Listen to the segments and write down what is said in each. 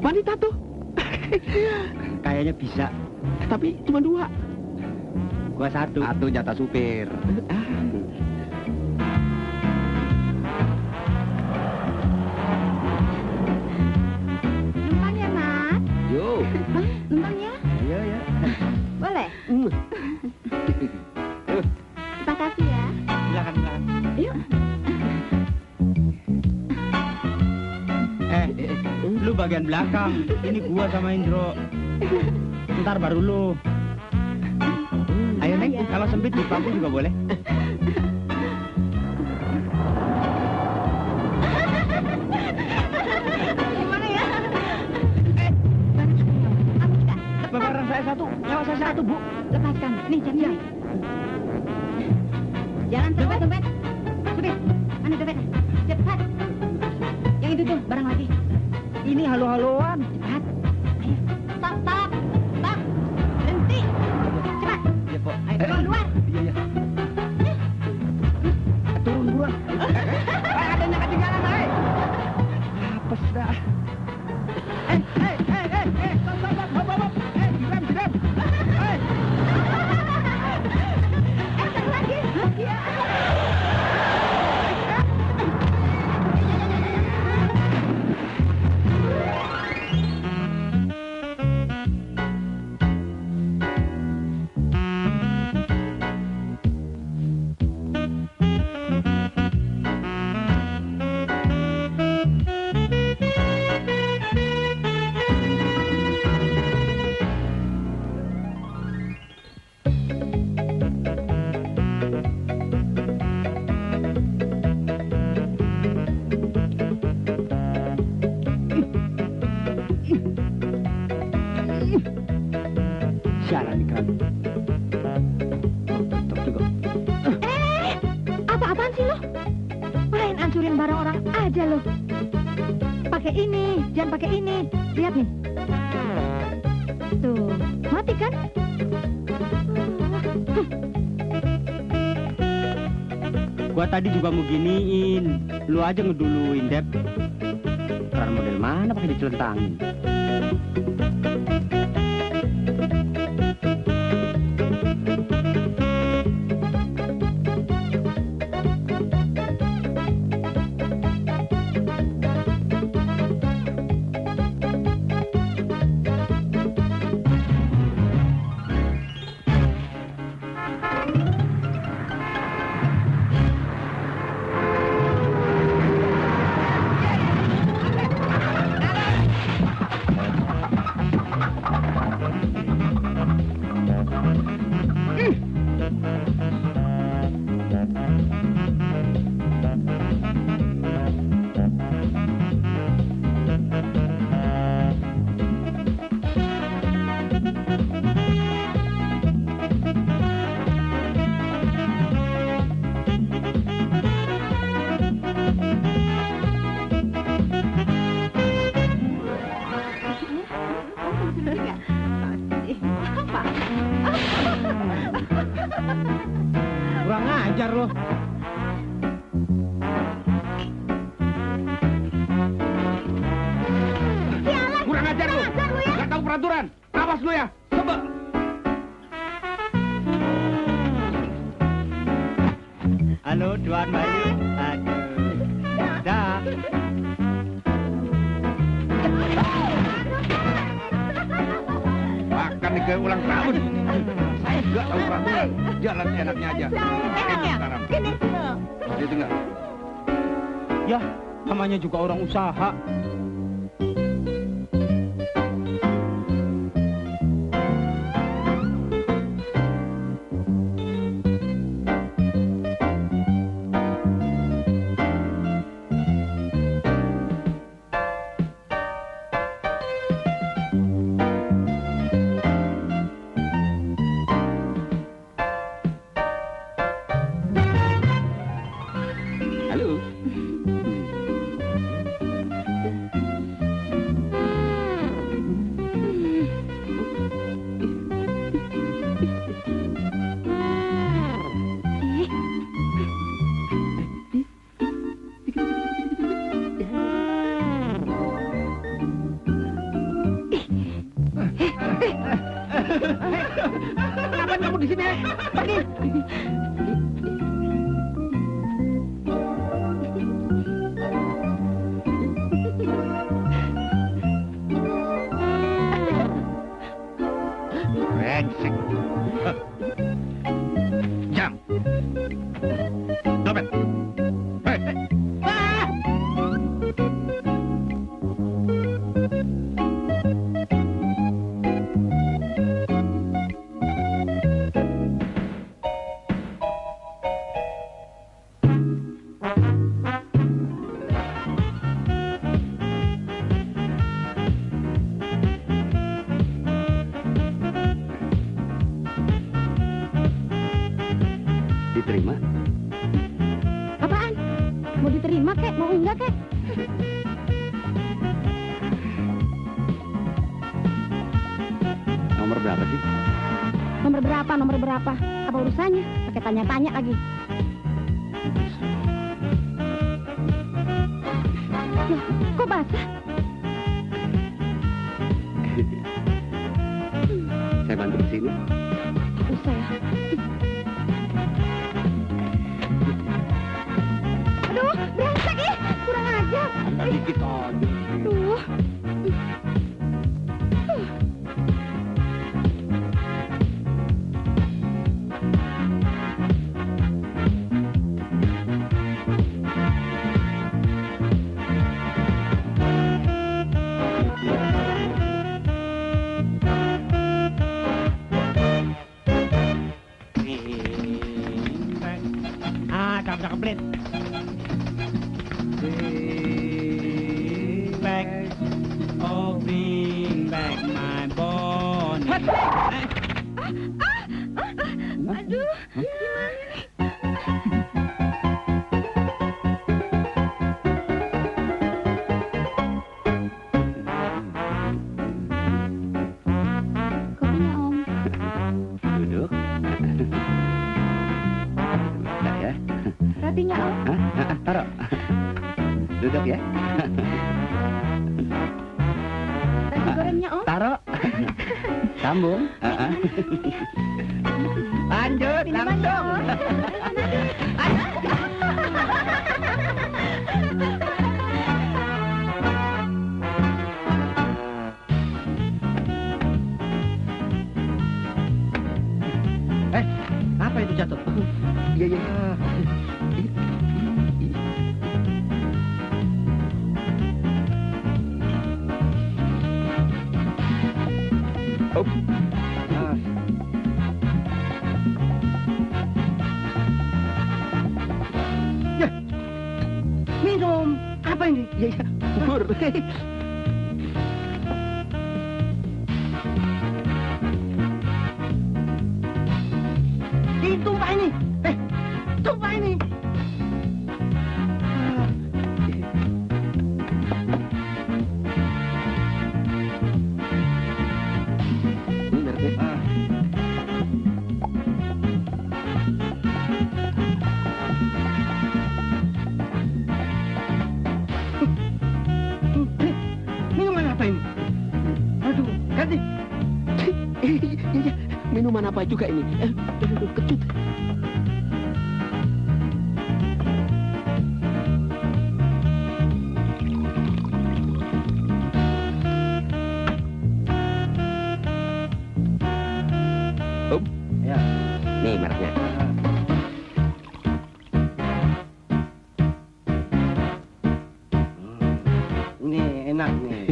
Wanita tuh. Kayaknya bisa. Tapi cuma 2. Gua 1. 1 jatah supir. Numpang ya, Mas? Yo. Numpang ya? Iya, ya. Boleh? Terima kasih ya. Silakan, silakan. Yuk. Lu bagian belakang. Ini gua sama Indro. Ntar baru lu. Ayo, Neng. Kalau sempit di pangku juga boleh. Gimana ya? Barang saya 1, nyawa saya 1, Bu. Lepaskan. Nih, jangan. Jangan dompet. Supir, mana dompetnya? Cepat. Yang itu tuh, barang lagi. Ini halo-haloan. Cepat. Ayo. Stop. Berhenti. Cepat. Iya, Pok. Ayo, keluar. Iya. Turun gua. Adanya ketinggalan, hai. Apes dah. Stop. Diram. Satu lagi. Iya. Sialan nih kan. Tetep juga. Apa-apaan sih lo? Main hancurin barang orang aja lo. Pakai ini, jangan pakai ini. Lihat nih. Tuh, mati kan? Gua tadi juga mau giniin. Lu aja ngeduluin, Dep. Keran model mana pakai dicelentangin? Kurang ajar lo. Kurang ajar lo. Gak tahu peraturan. Awas lo ya. Coba. Halo, Tuan Bayu. Aduh. Dah. Makan nih kayak ulang tahun. Saya nggak tahu peraturan. Jalan enaknya aja. Enaknya? Sekarang. Gini. Gitu nggak? Ya, namanya juga orang usaha. Halo. Ngapain kamu di sini? Pergi. Brengsek. Jam. Dompet. Hei. Ah! Diterima? Apaan? Mau diterima kek? Mau enggak kek? Nomor berapa sih? Nomor berapa? Nomor berapa? Apa urusannya? Pakai tanya-tanya lagi. Loh, kok basah? Saya bantu di sini. Usah ya. Aduh, brengsek ih. Kurang ajar. Ada dikit aja. Aduh. Cakep komplit. Back, oh bring back my Bonnie. Aduh, gimana nih? Kopinya, Om. Duduk. Bentar ya. Rotinya, Om. Hah? Taruh. Duduk ya. Nasi gorengnya, Om. Taruh. Sambung. Lanjut, Pinjaman, langsung. Om. Apa itu jatuh? Iya, iya. Oh. Ya. Minum. Apa ini? Ya, ya. Bubur. Tumpah ini. Tumpah ini. Bener deh. Minuman apa ini? Aduh, ganti. Minuman apa juga ini? Kecut. Ya. Nih mereknya. Ini enak nih.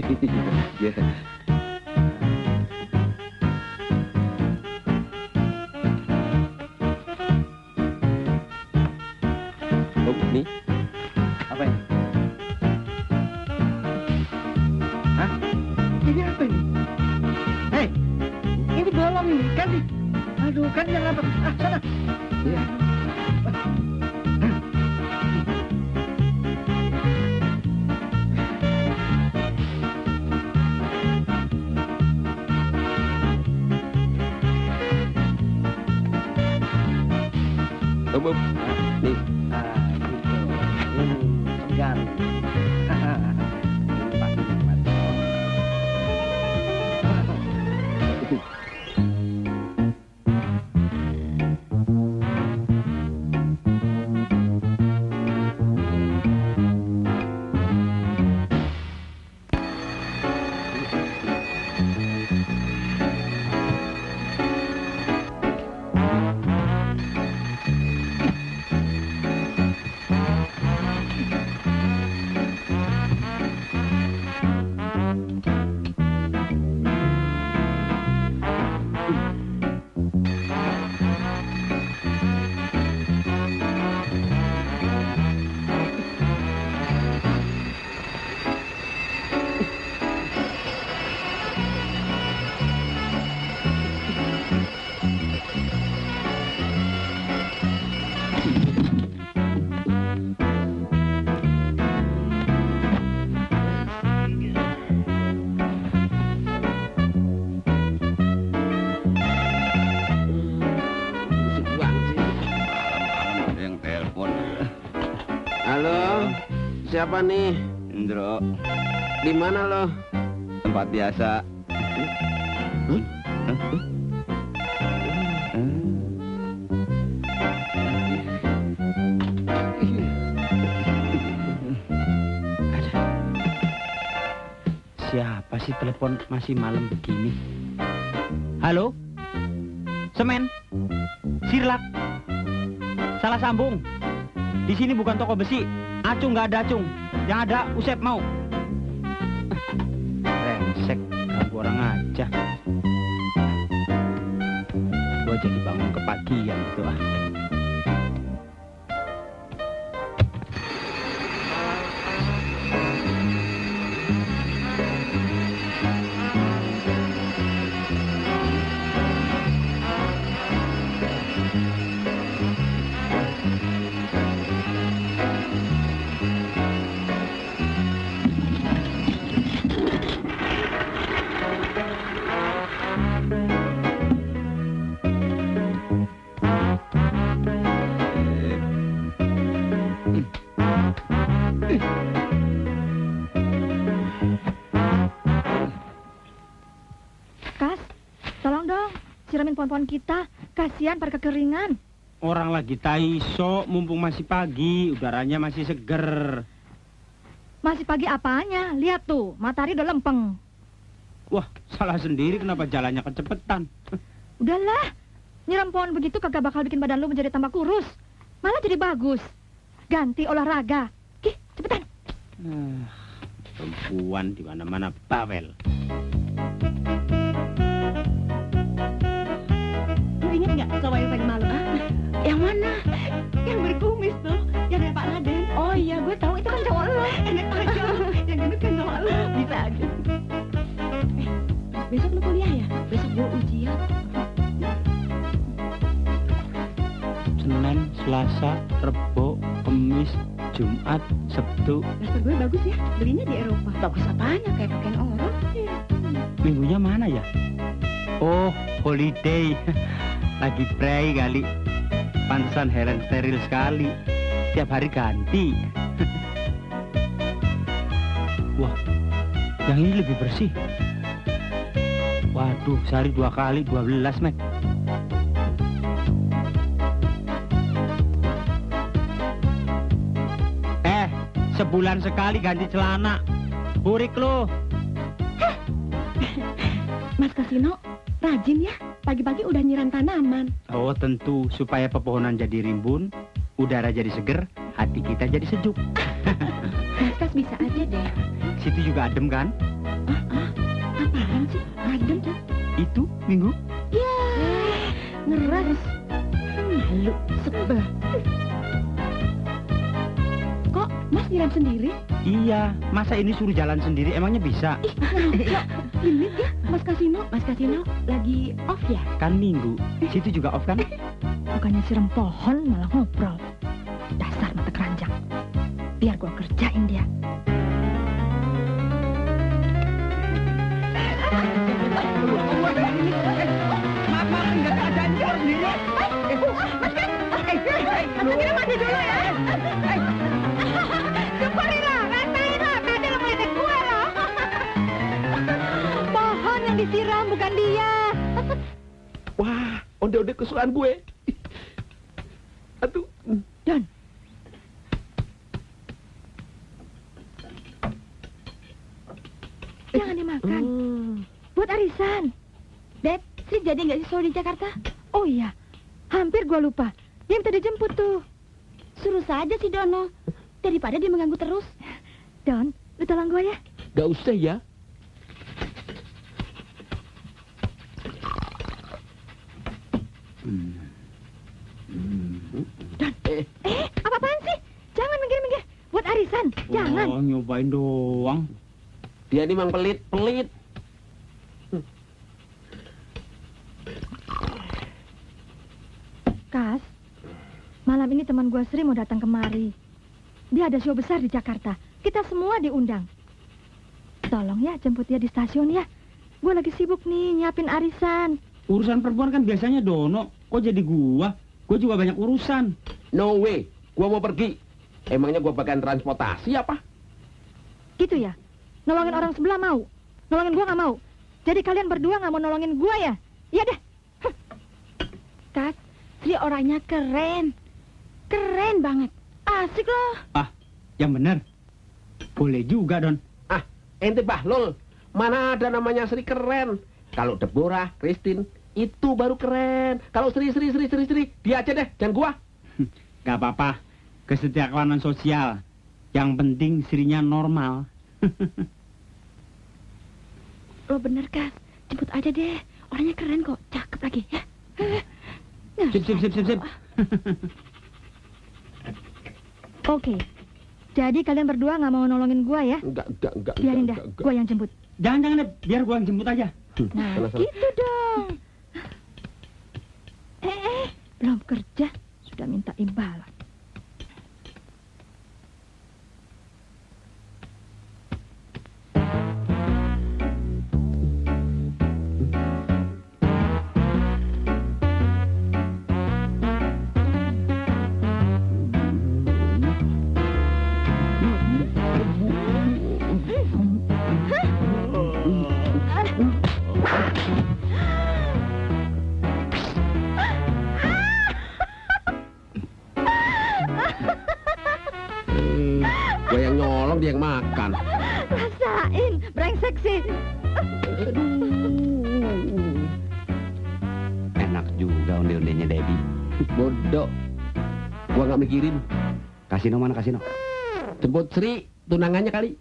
Ya. Nih. Apa ini? Hah? Ini apa ini? Hei, ini bolong ini, ganti. Aduh, ganti yang apa? Sana. Iya. Nih. Segar. siapa nih? Indro, Di mana lo? tempat biasa. Siapa sih telepon masih malam begini? Halo? Semen? Sirlak? Salah sambung. Di sini bukan toko besi. Acung nggak ada acung. Yang ada Usep mau. Rengsek, ganggu orang aja. Gua jadi bangun kepagian gitu ah. Siramin pohon-pohon kita, kasihan pada kekeringan. Orang lagi taiso, mumpung masih pagi, udaranya masih seger. Masih pagi apanya? Lihat tuh, matahari udah lempeng. Wah, salah sendiri kenapa jalannya kecepetan. Udahlah, nyiram pohon begitu kagak bakal bikin badan lu menjadi tambah kurus. Malah jadi bagus. Ganti olahraga. Ih, cepetan. Perempuan di mana-mana bawel. Lu inget nggak cowok yang tadi malam? Yang mana? Yang berkumis tuh, yang kayak Pak Raden. Oh iya, gue tahu itu kan cowok lo. Enak aja, yang gendut kan cowok lo. Bisa aja. Besok lu kuliah ya? Besok gue ujian. Senin, Selasa, Rebo, Kamis, Jumat, Sabtu. Daster gue bagus ya, belinya di Eropa. Bagus apanya, kayak pakaian orang. Minggunya mana ya? Oh, holiday. Lagi pray kali. Pantesan Helen steril sekali. Tiap hari ganti. Wah, yang ini lebih bersih. Waduh, sehari 2 kali 12, Mek. Sebulan sekali ganti celana. Burik lo. Mas Kasino, rajin ya. Pagi-pagi udah nyiram tanaman. Oh, tentu. Supaya pepohonan jadi rimbun, udara jadi seger, hati kita jadi sejuk. Mas Kas bisa aja deh. Situ juga adem kan? Apaan sih? Adem kan? Itu, Minggu. Ya, ngeras. Malu, sebel. Kok Mas nyiram sendiri? Iya, masa ini suruh jalan sendiri, emangnya bisa? Limit ya, Mas Kasino. Mas Kasino lagi off ya? Kan Minggu, situ juga off kan? Bukannya siram pohon, malah ngobrol. Dasar mata keranjang. Biar gua kerjain dia. Mama nggak ada sendiri. Mas Kas, kita mandi dulu ya. Syukurilah, rantailah, tadi lo meledek gue loh. Pohon yang disiram, bukan dia. Wah, onde-onde kesukaan gue. Aduh. Don. Jangan dimakan. Buat arisan. Beb, Sri jadi nggak sih solo di Jakarta? Oh iya, hampir gua lupa. Dia minta dijemput tuh. Suruh saja si Dono. Daripada dia mengganggu terus. Don, lu tolong gue ya. Gak usah ya. Don, apa-apaan sih? Jangan minggir-minggir. Buat arisan, jangan. Oh, nyobain doang. Dia ini memang pelit-pelit. Kas, malam ini teman gua Sri mau datang kemari. Dia ada show besar di Jakarta. Kita semua diundang. Tolong ya jemput dia di stasiun ya. Gue lagi sibuk nih nyiapin arisan. Urusan perempuan kan biasanya Dono. Kok jadi gua? Gua juga banyak urusan. No way, gua mau pergi. Emangnya gua bagian transportasi apa? Gitu ya? Nolongin orang sebelah mau, nolongin gua nggak mau. Jadi kalian berdua nggak mau nolongin gua ya? Iya deh. Kak, Sri orangnya keren. Keren banget. Asik loh. Ah, yang bener. Boleh juga, Don. Ah, ente bahlul. Mana ada namanya Sri keren. Kalau Deborah, Christine, itu baru keren. Kalau Sri, dia aja deh, jangan gua. Gak apa-apa. Kesetiakawanan sosial. Yang penting Srinya normal. Lo bener, Kak. Jemput aja deh. Orangnya keren kok. Cakep lagi, ya. Sip. Oke. Jadi kalian berdua nggak mau nolongin gua ya? Enggak. Biarin dah, gua yang jemput. Jangan deh, biar gua yang jemput aja. Nah, Sana. gitu dong. Belum kerja, sudah minta imbalan. Gua yang nyolong, dia yang makan. Rasain, brengsek sih. Enak juga onde-ondenya Debbie. Bodoh. Gua nggak mikirin. Kasino mana kasino? Jemput Sri, tunangannya kali.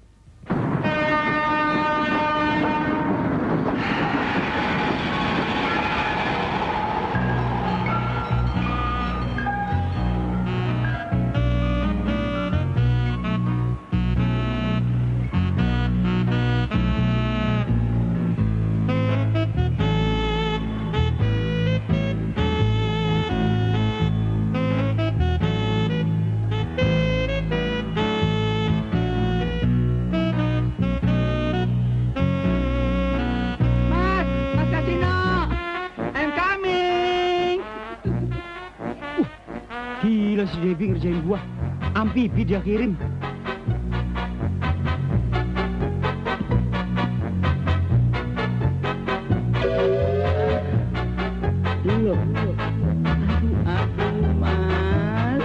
Mas Kasino, I'm coming. Gila si Debbie ngerjain gua. Amfibi dia kirim. Aduh, Mas.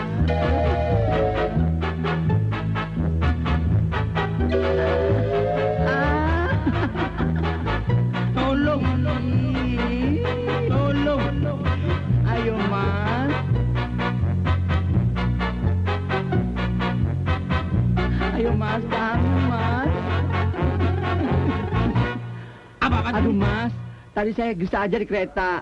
Tolong. Ayo, Mas. Ayo, Mas, bangun, Mas. Apa? Aduh, Mas. Tadi saya gesa aja di kereta.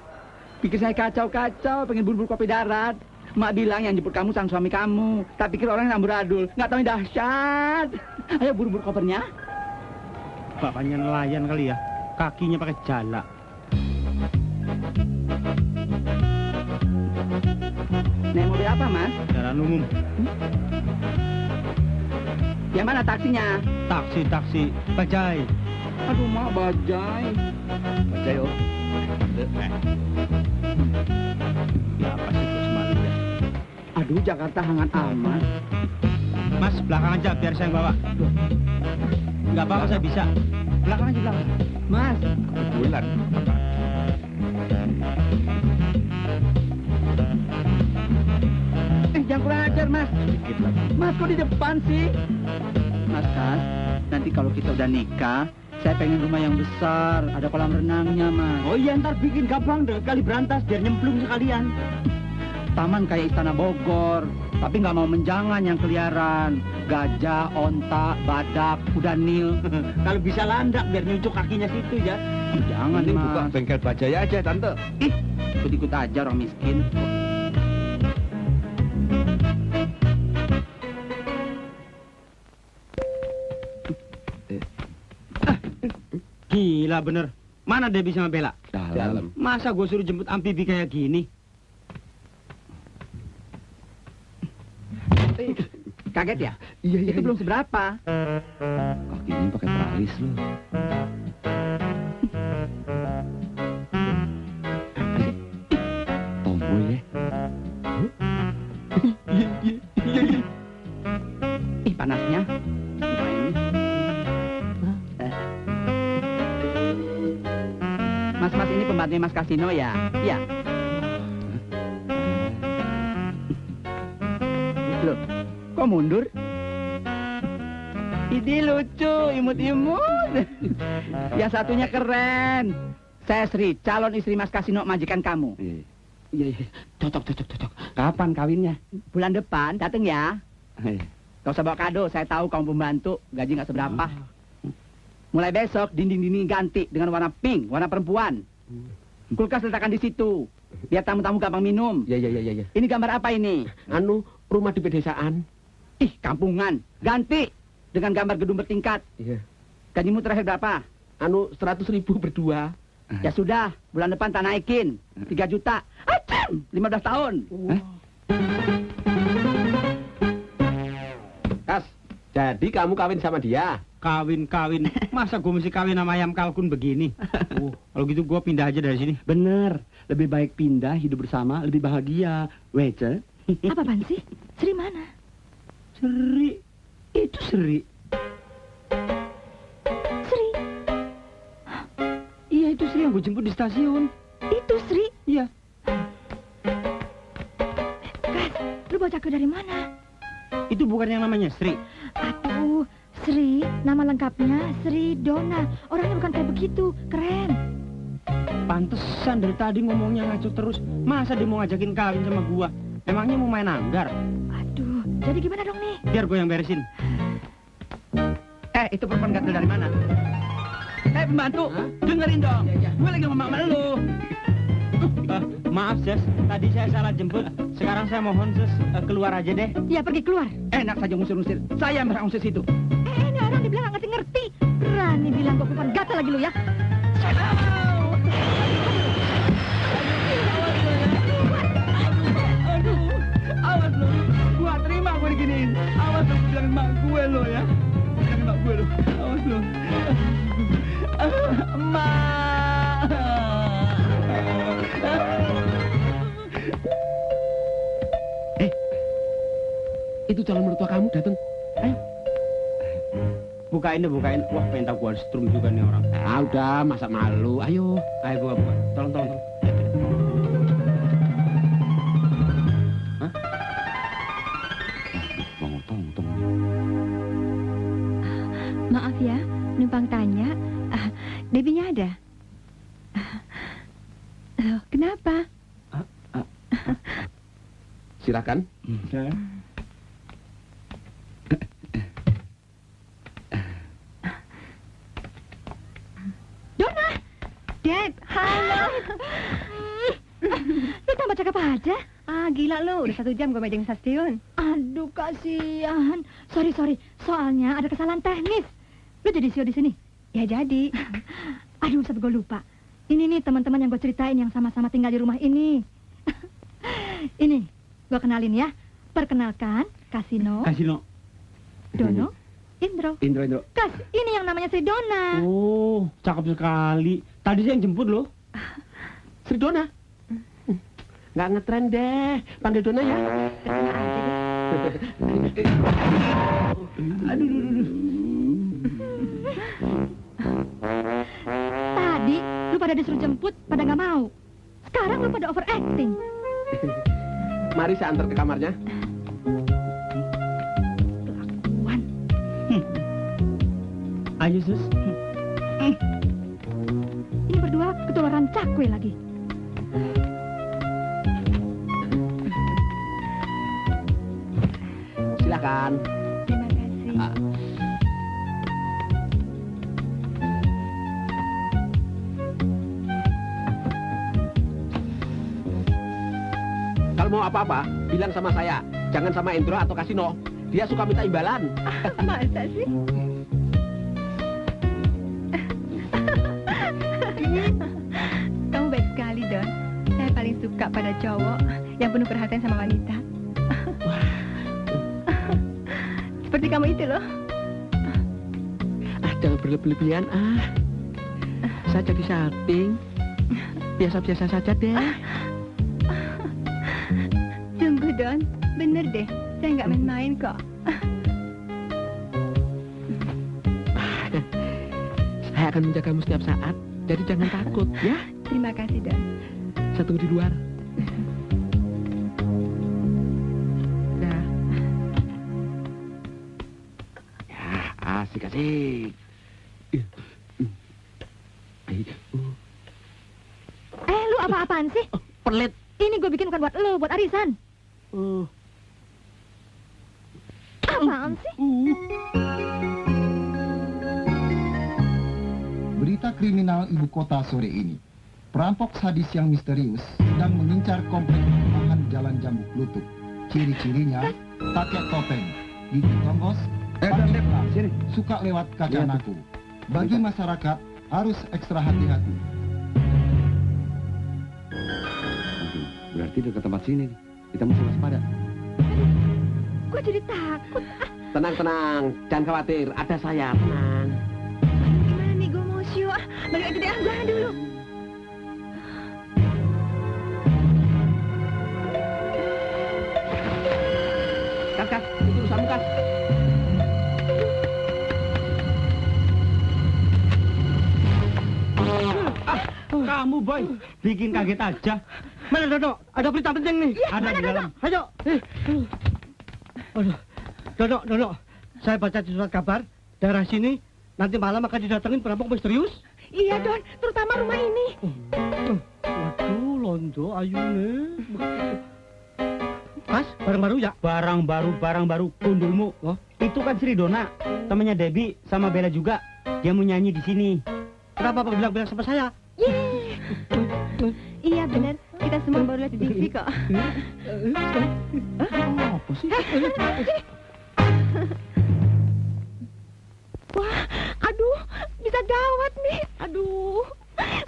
Pikir saya kacau-kacau, pengen buru-buru kopi darat. Mak bilang yang jemput kamu sang suami kamu. Tak pikir orang yang amburadul. Nggak tahu yang dahsyat. Ayo buru-buru kopernya. Bapaknya nelayan kali ya. Kakinya pakai jala. Naik mobil apa, Mas? Kendaraan umum. Yang mana taksinya? Taksi. Bajai. Aduh, Mak, bajai. Bajai, oh. Ya, apa sih itu semalam ya? Aduh, Jakarta hangat amat. Mas, belakang aja biar saya yang bawa. Nggak apa-apa, saya bisa. Belakang aja, belakang. Mas. Bulan. Jangan kurang ajar, Mas. Sedikit lagi. Mas, kok di depan sih? Mas, Kas, nanti kalau kita udah nikah, saya pengen rumah yang besar, ada kolam renangnya, Mas. Oh iya, ntar bikin gampang deh, kali berantas, biar nyemplung sekalian. Taman kayak Istana Bogor, tapi nggak mau menjangan yang keliaran. Gajah, onta, badak, kuda nil. Kalau bisa landak, biar nyucuk kakinya situ ya. Jangan, Ini Mas. buka bengkel bajai aja, Tante. Ih, ikut-ikut aja orang miskin. Gila bener. Mana Debbie sama Bella? Dalam. Masa gue suruh jemput amfibi kayak gini? Kaget ya? Iya. Itu belum seberapa. Kakinya pakai teralis loh. Tomboy ya. Ih, panasnya. Coba ini. Mas ini pembantunya Mas Kasino ya? Iya. Loh, kok mundur? Ini lucu, imut-imut. Yang satunya keren. Saya Sri, calon istri Mas Kasino, majikan kamu. Iya, cocok. Kapan kawinnya? Bulan depan, dateng ya. Gak usah bawa kado, saya tahu kamu pembantu, gaji nggak seberapa. Mulai besok, dinding-dinding ganti dengan warna pink, warna perempuan. Kulkas letakkan di situ, biar tamu-tamu gampang minum. Iya. Ini gambar apa ini? Anu, rumah di pedesaan. Ih, kampungan. Ganti dengan gambar gedung bertingkat. Iya. Gajimu terakhir berapa? Anu, 100.000 berdua. Ya sudah, bulan depan tak naikin. 3 juta. Acam! 15 tahun. Kas, jadi kamu kawin sama dia? Kawin. Masa gue mesti kawin sama ayam kalkun begini? Kalau gitu gue pindah aja dari sini. Bener, lebih baik pindah, hidup bersama, lebih bahagia. Wece? Apaan sih? Sri mana? Seri. Itu Seri. Sri? Iya, itu Sri yang gue jemput di stasiun. Itu Sri? Iya. Kas, lu baca ke dari mana? Itu bukan yang namanya Sri. Aduh, Sri, nama lengkapnya Sri Dona. Orangnya bukan kayak begitu, keren. Pantesan dari tadi ngomongnya ngaco terus. Masa dia mau ngajakin kawin sama gua? Emangnya mau main anggar? Aduh, jadi gimana dong nih? Biar gue yang beresin. Itu perempuan gatel dari mana? Pembantu, dengerin dong. Gue lagi ngomong sama lu. Maaf, Ses. Tadi saya salah jemput. Sekarang saya mohon, Ses, keluar aja deh. Ya, pergi keluar. Enak saja ngusir-ngusir. Saya yang berhak ngusir situ. Ini orang dibilang nggak ngerti-ngerti. Berani bilang gue perempuan gatel lagi lu ya. Awas lu. Gua terima gue diginiin. Awas lu, bilangin mak gue lo ya. Bilangin mak gue lo. Awas lu. Emak. Itu calon mertua kamu datang. Ayo. Bukain deh, bukain. Wah, pengen tahu gua strum juga nih orang. Udah, masa malu. Ayo. Ayo gua buka. Tolong. Hah? Tong. Maaf ya, numpang tanya. Debbie-nya ada? Kenapa? Silakan. Dona! Deb, halo! Lu tambah cakep aja. Gila lu, udah 1 jam gue meeting stasiun. Aduh, kasihan. Sorry. Soalnya ada kesalahan teknis. Lu jadi CEO di sini? Ya jadi. Aduh, sampai gue lupa. Ini nih teman-teman yang gue ceritain yang sama-sama tinggal di rumah ini. Ini, gue kenalin ya. Perkenalkan, Kasino, Dono, Indro. Kas, ini yang namanya Sri Dona. Oh, cakep sekali. Tadi saya yang jemput loh. Sri Dona. Nggak ngetren deh. Panggil Dona ya. Terserah aja deh. Aduh. Tadi lu pada disuruh jemput, pada nggak mau. Sekarang lu pada overacting. Mari saya antar ke kamarnya. Kelakuan. Ayo, Sus. Ini berdua ketularan cakwe lagi. Silakan. Terima kasih. Kalau mau apa-apa, bilang sama saya. Jangan sama Indro atau Kasino. Dia suka minta imbalan. Masa sih? Kamu baik sekali, Don. Saya paling suka pada cowok yang penuh perhatian sama wanita. Seperti kamu itu loh. Jangan berlebihan. Saya jadi salting. Biasa-biasa saja deh. Tunggu, Don. Bener deh. Saya nggak main-main kok. Saya akan menjagamu setiap saat. Jadi jangan takut, ya. Terima kasih, Don. Saya tunggu di luar. Dah. Ya, asik-asik. Lu apa-apaan sih? Pelit. Ini gue bikin bukan buat lu, buat arisan. Apaan sih? Berita kriminal ibu kota sore ini. Perampok sadis yang misterius sedang mengincar komplek perumahan Jalan Jambu Lutut. Ciri-cirinya pakai topeng, gigi tonggos, pakai gelang, suka lewat kaca naku. Bagi masyarakat harus ekstra hati-hati. Berarti dekat tempat sini nih. Kita mesti waspada. Gue jadi takut. Tenang, jangan khawatir. Ada saya, tenang. Gimana nih, gue mau show. Balik aja deh, gue dulu. Kas, itu urusanmu, Kas. Kamu, Boy, bikin kaget aja. Mana, Dodo? Ada berita penting nih. Ada di dalam. Ayo. Aduh. Dodo. Saya baca di surat kabar. Daerah sini nanti malam akan didatengin perampok misterius. Iya, Don. Terutama rumah ini. Waduh, Londo, ayune. Mas, barang baru ya? Barang baru, kundulmu. Oh? Itu kan Sri Dona, temannya Debbie sama Bella juga. Dia mau nyanyi di sini. Kenapa bilang-bilang sama saya? Iya, benar. Kita semua baru lihat di TV kok. Apa sih? Wah, aduh, bisa gawat nih. Aduh,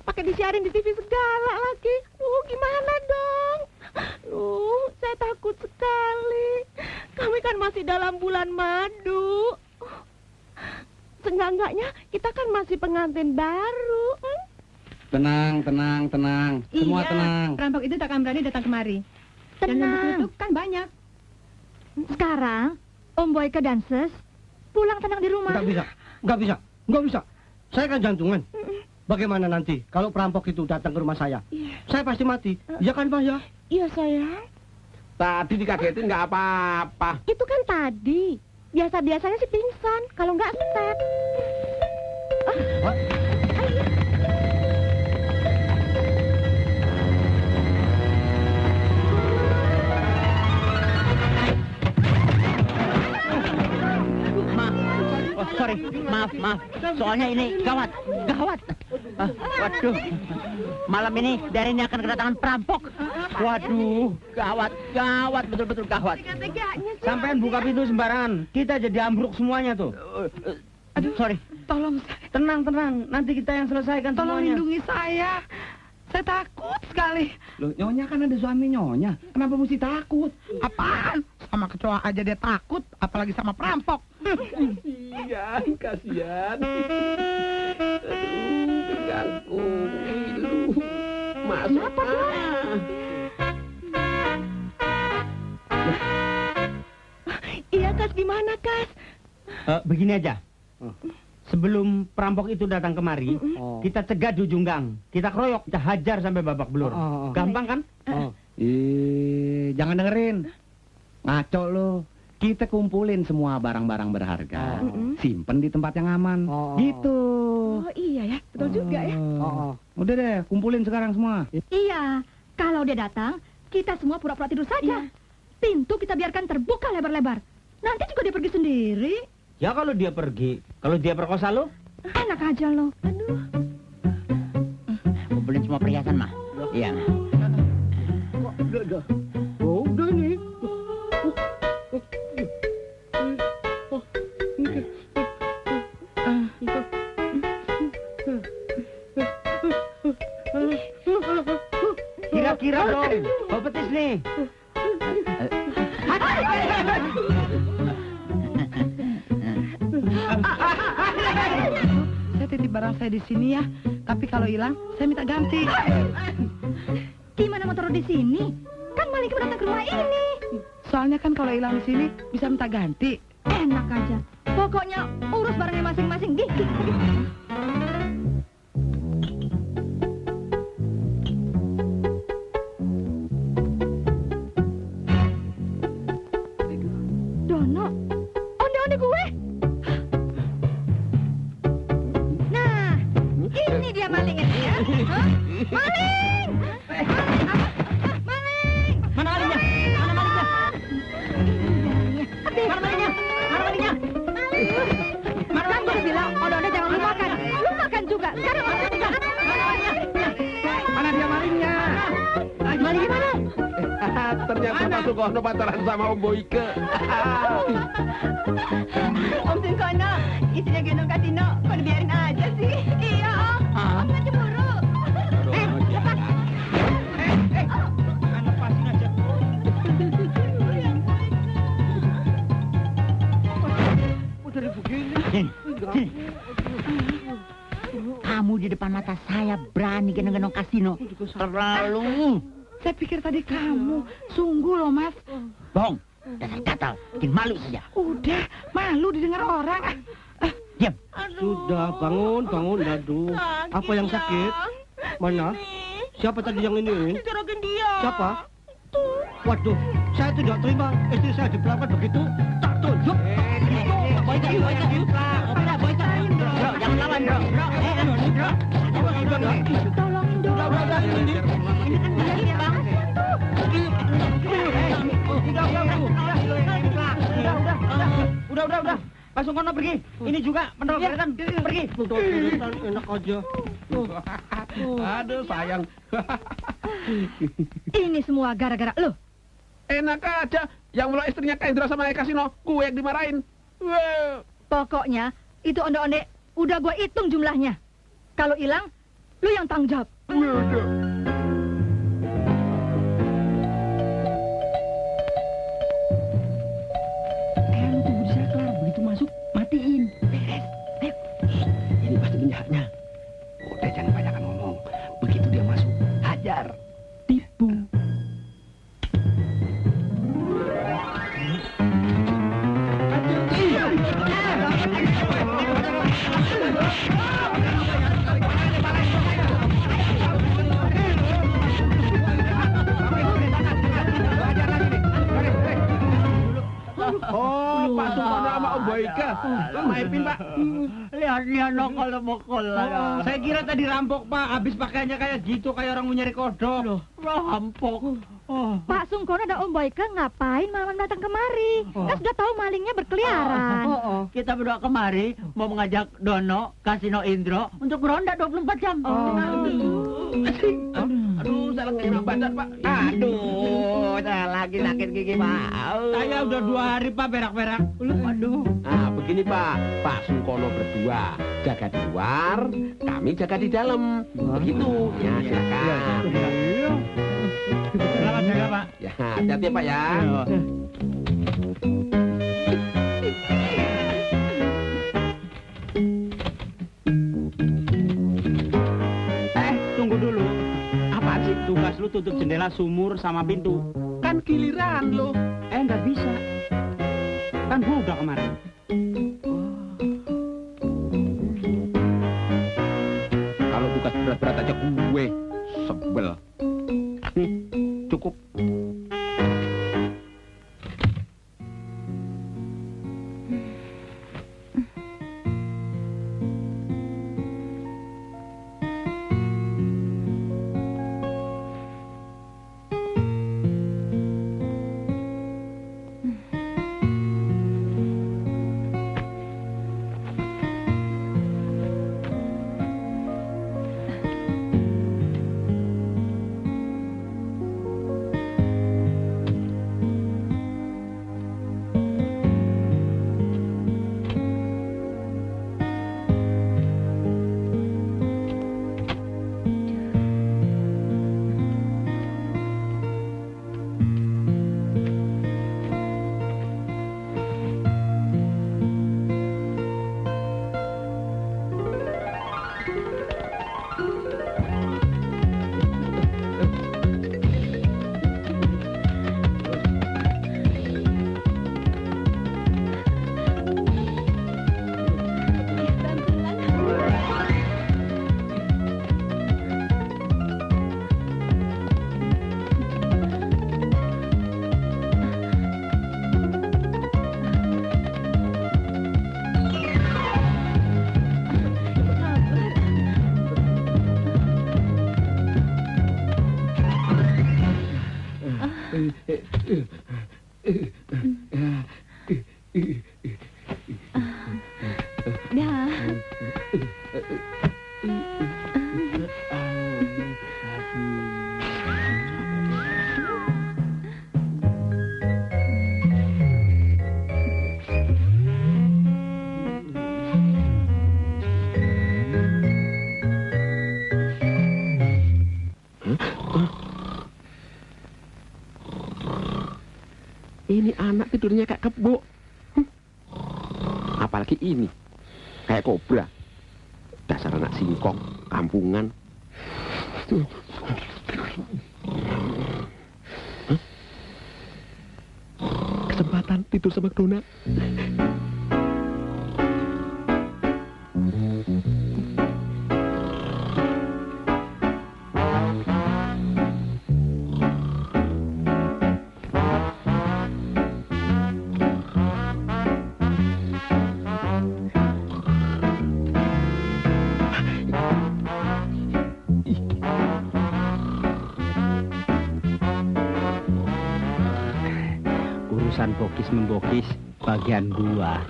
pakai disiarin di TV segala lagi. Gimana dong? Saya takut sekali. Kami kan masih dalam bulan madu. Seenggak-enggaknya kita kan masih pengantin baru. Tenang. Semua tenang. Perampok itu takkan berani datang kemari. Dan yang kan banyak. Sekarang, Om Boyke dan Ses pulang tenang di rumah. Nggak bisa. Saya kan jantungan. Bagaimana nanti kalau perampok itu datang ke rumah saya? Saya pasti mati. Iya kan, Pak ya? Iya, sayang. Tadi dikagetin nggak apa-apa. Itu kan tadi. Biasa-biasanya sih pingsan. Kalau nggak step. Sorry, maaf. Soalnya ini gawat. Waduh, malam ini daerah ini akan kedatangan perampok. Waduh, gawat, betul-betul gawat. Sampean buka pintu sembarangan, kita jadi ambruk semuanya tuh. Aduh, sorry. Tolong, Tenang, nanti kita yang selesaikan tolong semuanya. lindungi saya. Saya takut sekali. Loh, Nyonya kan ada suami Nyonya. Kenapa mesti takut? Apaan? Sama kecoa aja dia takut, apalagi sama perampok. Kasihan. Aduh, pinggangku. Masuk. Kenapa, Iya, Kas, gimana, Kas? Begini aja. Sebelum perampok itu datang kemari, kita cegah di ujung gang. Kita keroyok, kita hajar sampai babak belur. Gampang kan? Jangan dengerin. Ngaco lo. Kita kumpulin semua barang-barang berharga. Simpen di tempat yang aman. Gitu. Oh, iya ya. Betul juga ya. Udah deh, kumpulin sekarang semua. Iya. Kalau dia datang, kita semua pura-pura tidur saja. Pintu kita biarkan terbuka lebar-lebar. Nanti juga dia pergi sendiri. Ya kalau dia pergi, kalau dia perkosa lo? Enak aja lo. Aduh. Kumpulin semua perhiasan, mah. Iya. Udah nih. Kira-kira dong, bau petis nih. Saya titip barang saya di sini ya. Tapi kalau hilang, saya minta ganti. Gimana mau taruh di sini? Kan Maliki datang ke rumah ini. Soalnya kan kalau hilang di sini bisa minta ganti. Enak aja. Pokoknya urus barangnya masing-masing. Gigi. Maling! Maling! Mana malingnya? Mana malingnya? Mana malingnya? Mana malingnya? Mana kan gue bilang, odong-odong jangan lu makan. Lu makan juga. Sekarang mana malingnya? Mana dia malingnya? Malingnya mana? Ternyata Pak Sukono pacaran sama Om Boyke. Om Sungkono, istrinya gendong Kasino, kok dibiarin aja sih? Iya, Om. Om nggak cemburu. Lepas. Lepasin aja. Udah begini. Kamu di depan mata saya berani gendong-gendong kasino. Terlalu. Saya pikir tadi kamu. Sungguh loh, Mas. Bohong. Dasar gatal. Bikin malu saja. Udah, malu didengar orang. Diam. Sudah, bangun. Aduh. Apa yang sakit? Mana? Siapa tadi yang ini? Jorokin dia. Siapa? Waduh, saya tidak terima istri saya diperlakukan begitu. Tak tunjuk. Jangan lawan, bro. Tolongin dong. Udah. Pak Sungkono pergi. Ini juga mendobrakan. Pergi. Enak aja. Aduh, sayang. Ini semua gara-gara lu. Enak aja. Yang mulai istrinya Kendra sama Kasino, gue yang dimarahin. Wow. Pokoknya, itu onde-onde udah gua hitung jumlahnya. Kalau hilang, lu yang tanggung jawab. Lu tunggu di sana kelar. Begitu masuk, matiin. Ini pasti penjahatnya. Udah jangan banyak ngomong. Begitu dia masuk, hajar. Tipu. Oh, Pak Sukono sama Om Boyke. Maafin, Pak. Lihat nongol lah. Saya kira tadi rampok, Pak. Habis pakaiannya kayak gitu, kayak orang mau nyari kodok. Rampok. Pak Sungkono dan Om Boyke ngapain malam datang kemari? Kan sudah tahu malingnya berkeliaran. Kita berdua kemari mau mengajak Dono, Kasino Indro untuk beronda 24 jam. Aduh, salah ngenyam badan, Pak. Aduh, saya lagi sakit gigi, Pak. Saya udah 2 hari, Pak, berak-berak. Aduh. Nah, begini, Pak. Pak Sungkono berdua jaga di luar, kami jaga di dalam. Begitu. Ya, silakan. Selamat jaga, Pak. Ya, hati-hati, Pak ya. Tunggu dulu. Apa sih tugas lu tutup jendela, sumur, sama pintu? Kan giliran lo. Nggak bisa. Kan gua udah kemarin. Kalau tugas berat-berat aja gue sebel. Nih, cukup. Dah. Ini anak tidurnya kayak kebo. Apalagi ini, kayak kobra. Dasar anak singkong, kampungan. Kesempatan tidur sama Dona. Urusan bokis-membokis bagian gua.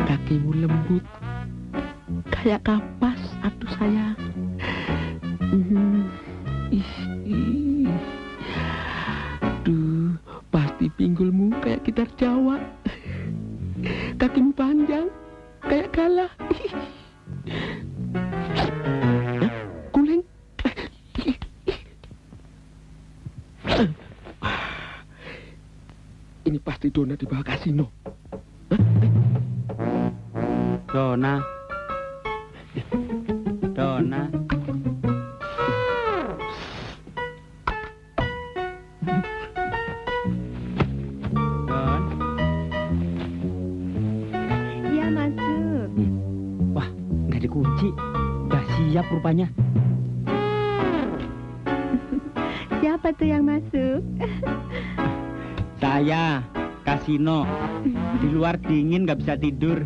Kakimu lembut, kayak kapas, aduh sayang. Duh, pasti pinggulmu kayak gitar Jawa. Kakimu panjang, kayak galah. Guling. Ini pasti Dona di bawah kasino. Dona. Dona. Don. Ya, masuk. Wah, nggak dikunci. Udah siap rupanya. Siapa tuh yang masuk? Saya, kasino. Di luar dingin nggak bisa tidur.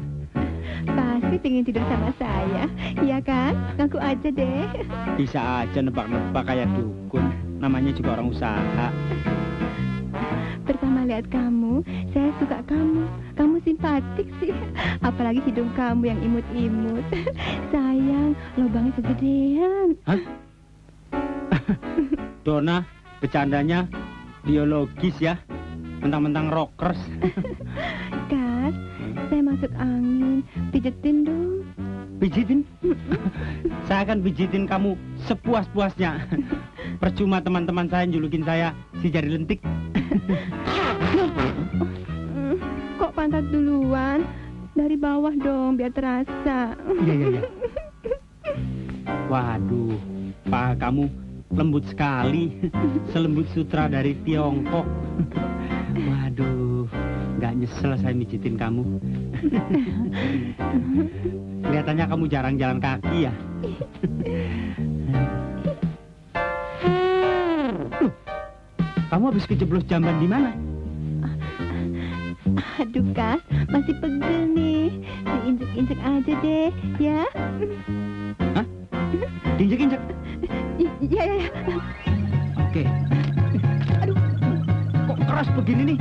Pasti pengen tidur sama saya. Iya kan? Ngaku aja deh. Bisa aja nebak-nebak kayak dukun. Namanya juga orang usaha. Pertama lihat kamu, saya suka kamu. Kamu simpatik sih. Apalagi hidung kamu yang imut-imut. Sayang, lubangnya kegedean. Hah? Dona, bercandanya biologis ya. Mentang-mentang rockers. Kas, saya masuk angin. Pijetin dong. Pijitin? Saya akan pijitin kamu sepuas-puasnya. Percuma teman-teman saya julukin saya si jari lentik. Kok pantat duluan? Dari bawah dong, biar terasa. Iya. Waduh, paha kamu lembut sekali. Selembut sutra dari Tiongkok. Waduh, nggak nyesel saya mijitin kamu. Kelihatannya kamu jarang jalan kaki ya. Kamu habis kejeblos jamban di mana? Aduh, Kas, masih pegel nih. Diinjek-injek aja deh, ya. Hah? Diinjek-injek? Iya. Oke. Aduh, kok keras begini nih?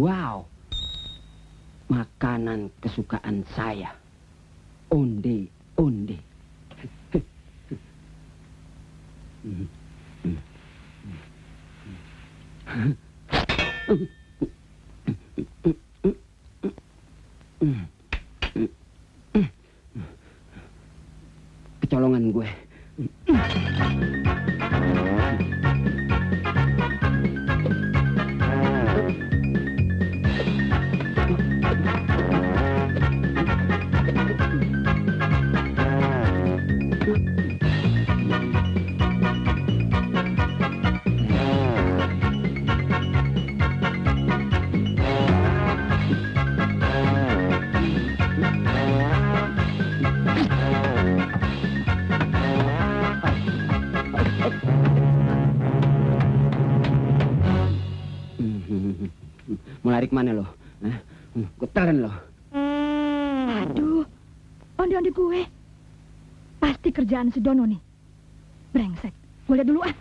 Wow, makanan kesukaan saya. Onde, onde. Kecolongan gue. Mau lari kemana lo? Gue telan lo. Aduh, onde-onde gue. Pasti kerjaan si Dono nih. Brengsek. Gue lihat dulu ah.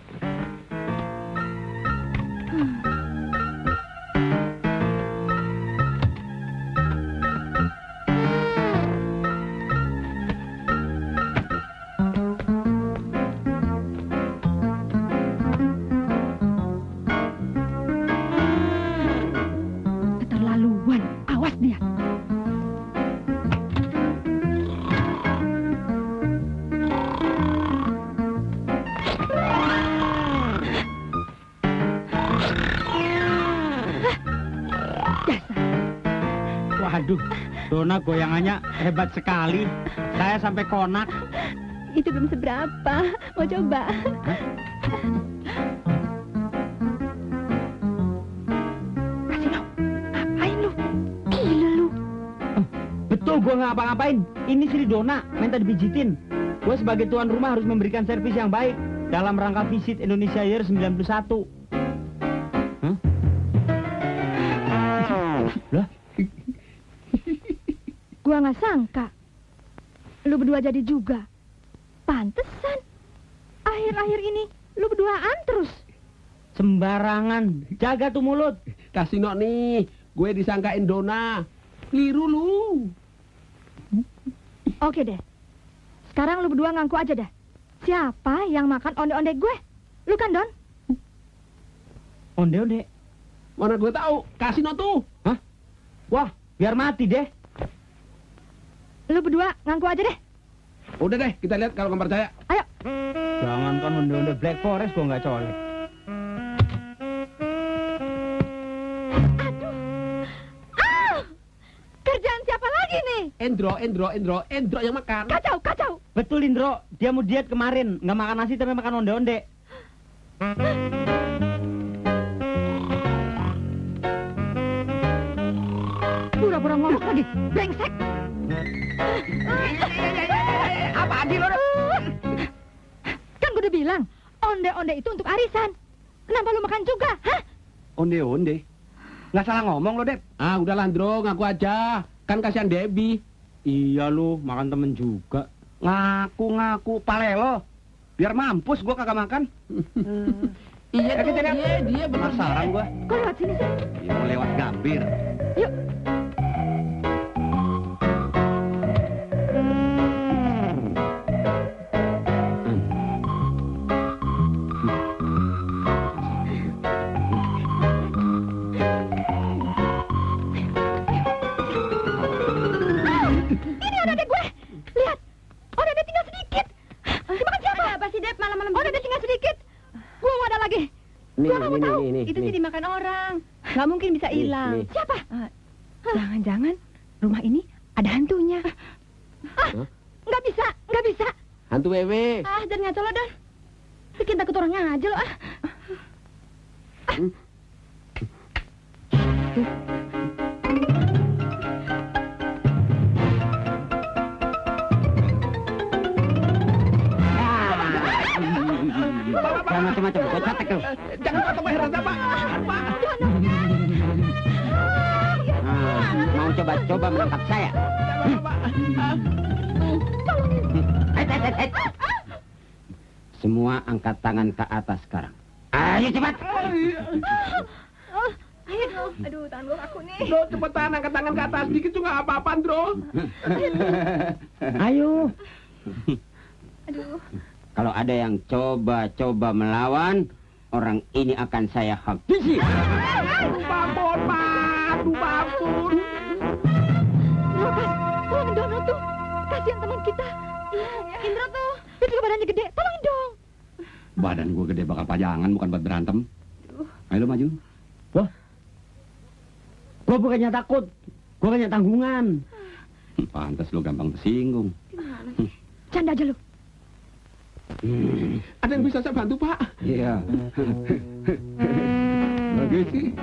Keterlaluan. Awas dia. Waduh, Dona goyangannya hebat sekali. Saya sampai konak. Itu belum seberapa. Mau coba? Kasino, ngapain lu? Gila lu. Betul, gue nggak apa-ngapain. Ini si Dona, minta dipijitin. Gue sebagai tuan rumah harus memberikan servis yang baik dalam rangka visit Indonesia Year 91. Hah? Lah? Gua nggak sangka. Lu berdua jadi juga. Pantesan. Akhir-akhir ini lu berduaan terus. Sembarangan. Jaga tuh mulut. Kasino nih, gue disangkain Dona. Keliru lu. Oke deh. Sekarang lu berdua ngaku aja dah. Siapa yang makan onde-onde gue? Lu kan, Don? Onde-onde. Mana gue tahu? Kasino tuh. Hah? Wah, biar mati deh. Lu berdua ngaku aja deh. Udah deh, kita lihat kalau nggak percaya. Ayo. Jangankan onde-onde Black Forest gua nggak colek. Aduh. Ah! Kerjaan siapa lagi nih? Endro yang makan. Kacau. Betul, Indro. Dia mau diet kemarin. Nggak makan nasi tapi makan onde-onde. Pura-pura ngomong lagi. Brengsek. Apa adil lo? Kan gue udah bilang, onde-onde itu untuk arisan. Kenapa lu makan juga, hah? Onde-onde. Nggak salah ngomong lo, Dep. Ah, udah Landro, ngaku aja. Kan kasihan Debbie. Iya lu, makan temen juga. Ngaku-ngaku pale lo. Biar mampus gua kagak makan. Iya tuh, dia bener. Penasaran gua. Kok lewat sini sih? Ya mau lewat Gambir. Yuk. Ini onde gue. Lihat. Onde tinggal sedikit. Dimakan siapa? Ada apa sih, Dep? Malam-malam onde tinggal sedikit. Gua mau ada lagi. Gua nggak mau tahu. Itu sih dimakan orang. Nggak mungkin bisa hilang. Siapa? Jangan-jangan rumah ini ada hantunya. Nggak bisa. Hantu wewe. Dan ngaco lo, Don. Bikin takut orang aja lo, Jangan macam-macam, gue catek lu. Jangan potong heran apa? Mau coba-coba menangkap saya? Semua angkat tangan ke atas sekarang. Ayo cepat. Ayo dong. Aduh, tangan gue kaku nih. Bro, cepetan angkat tangan ke atas dikit juga nggak apa-apa, bro. Ayo. Aduh. Kalau ada yang coba-coba melawan, orang ini akan saya habisi. Aduh, babon, Pak. Aduh, babon. Lepas, tolongin Dono tuh. Kasihan teman kita. Iya, Indro tuh. Dia juga badannya gede. Tolongin dong. Badan gue gede bakal pajangan, bukan buat berantem. Ayo lo maju. Wah. Gua bukannya takut. Gua punya tanggungan. Pantas lo gampang tersinggung. Canda aja lu. Ada yang bisa saya bantu, Pak? Iya. Bagus sih.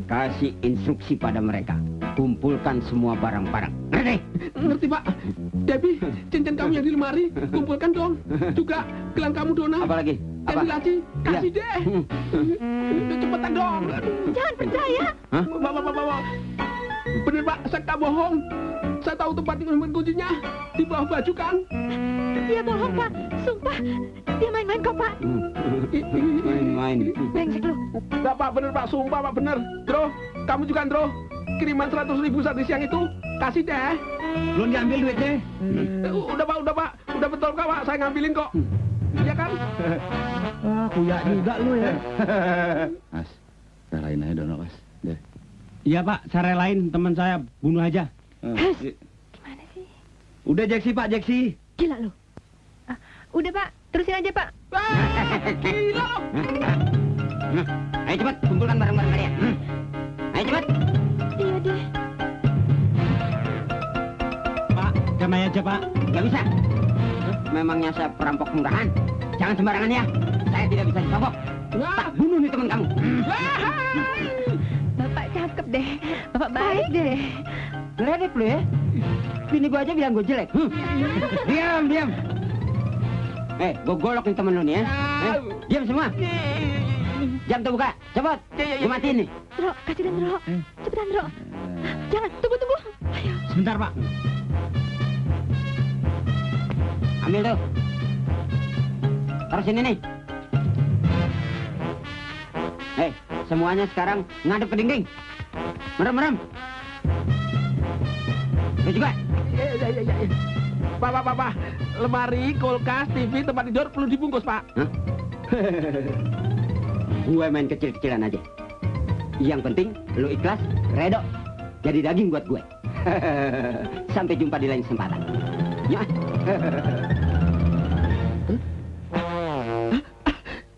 Kasih instruksi pada mereka. Kumpulkan semua barang-barang. Ngerti? Ngerti, Pak. Debbie, cincin kamu yang di lemari, kumpulkan dong. Juga gelang kamu, Dona. Apa lagi? Yang di laci, kasih deh. Cepetan dong. Jangan percaya. Hah? Bapak. Bener, Pak, saya tak bohong. Saya tahu tempat nyimpen kuncinya. Di bawah baju kan? Dia bohong, Pak. Sumpah. Dia main-main kok, Pak. Main-main. Brengsek lu. Enggak, Pak, bener, Pak. Sumpah, Pak, bener. Dro, kamu juga, Dro. Kiriman 100.000 saat siang itu. Kasih deh. Belum diambil duitnya. Udah, Pak. Udah betul kok, Pak. Saya ngambilin kok. Iya kan? Ah, kuyak juga lu ya. Mas, relain aja Dono, Mas. Deh. Iya, Pak. Saya relain teman saya bunuh aja. Gimana sih? Udah, Jeksi, Pak, Jeksi. Gila lu. Udah, Pak. Terusin aja, Pak. Gila. Ayo cepat, kumpulkan barang-barang kalian. Ayo cepat. Iya deh. Pak, damai aja, Pak. Nggak bisa. Memangnya saya perampok murahan? Jangan sembarangan ya. Saya tidak bisa disogok. Tak bunuh nih teman kamu. Bapak cakep deh. Bapak baik deh. Geledek lu ya. Bini gua aja bilang gua jelek. Diam. Gua golok nih temen lu nih ya. Diam semua. Jam tuh buka. Cepet. Gua matiin nih. Dro, kasih dan Dro. Cepetan, Dro. Jangan, tunggu. Ayo. Sebentar, Pak. Ambil tuh. Taruh sini nih. Semuanya sekarang ngadep ke dinding. Merem. Lu juga. Iya. Pak. Lemari, kulkas, TV, tempat tidur perlu dibungkus, Pak. Hah? Gue main kecil-kecilan aja. Yang penting lu ikhlas, redo. Jadi daging buat gue. Sampai jumpa di lain kesempatan. Ya.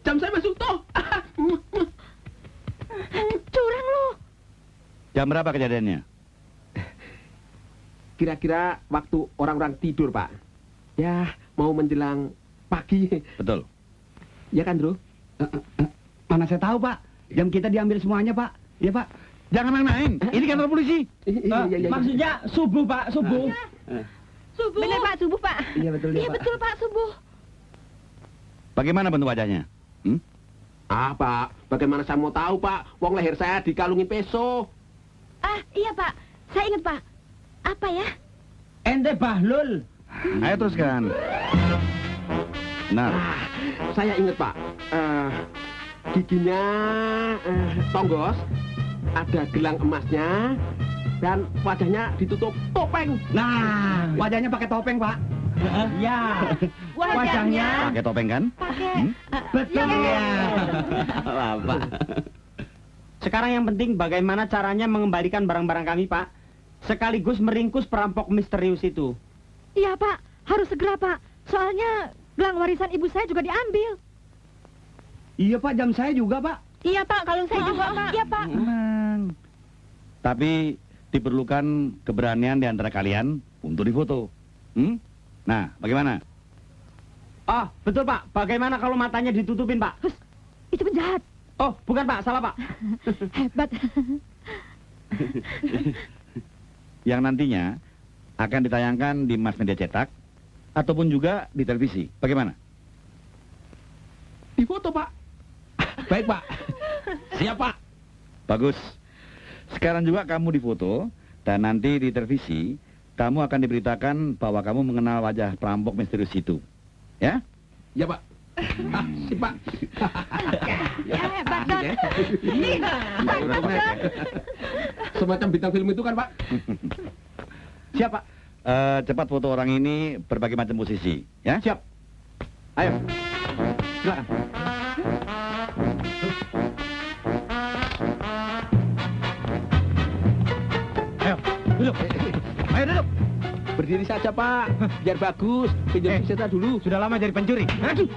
Jam saya masuk toh. Curang lu. Jam berapa kejadiannya? Kira-kira waktu orang-orang tidur, Pak. Ya, mau menjelang pagi. Betul. Ya kan, Bro? Mana saya tahu, Pak. Jam kita diambil semuanya, Pak. Iya, Pak. Jangan main-main. Ini kantor polisi. Iya. Maksudnya subuh, Pak. Subuh. Subuh. Bener, Pak. Subuh, Pak. Iya, betul, Iya betul, Pak, subuh. Bagaimana bentuk wajahnya? Pak. Bagaimana saya mau tahu, Pak? Wong leher saya dikalungin peso. Iya, Pak. Saya ingat, Pak. Apa ya? Ente bahlul. Ayo teruskan. Benar. Saya ingat, Pak. Giginya tonggos, ada gelang emasnya, dan wajahnya ditutup topeng. Nah, wajahnya pakai topeng, Pak. Ya. Wajahnya Pakai topeng kan? Pakai. betul ya. Bapak. Sekarang yang penting bagaimana caranya mengembalikan barang-barang kami, Pak. Sekaligus meringkus perampok misterius itu. Iya, Pak. Harus segera, Pak. Soalnya gelang warisan ibu saya juga diambil. Iya, Pak. Jam saya juga, Pak. Iya, Pak. Kalau saya juga, Pak. Iya, Pak. Tapi diperlukan keberanian di antara kalian untuk difoto. Nah, bagaimana? Oh, betul, Pak. Bagaimana kalau matanya ditutupin, Pak? Hus, itu penjahat. Oh, bukan, Pak. Salah, Pak. Hebat. Yang nantinya akan ditayangkan di mass media cetak ataupun juga di televisi. Bagaimana? Di foto, Pak. Baik, Pak. Siap, Pak. Bagus. Sekarang juga kamu difoto dan nanti di televisi kamu akan diberitakan bahwa kamu mengenal wajah perampok misterius itu. Ya? Ya, Pak. Si Pak. Ya, hebat, Don. Semacam bintang film itu kan, Pak? Siapa? Cepat foto orang ini berbagai macam posisi, ya? Siap. Ayo. Silakan. Ayo, duduk. Ayo duduk. Berdiri saja, Pak. Biar bagus. Pinjam saya dulu. Sudah lama jadi pencuri. Aduh.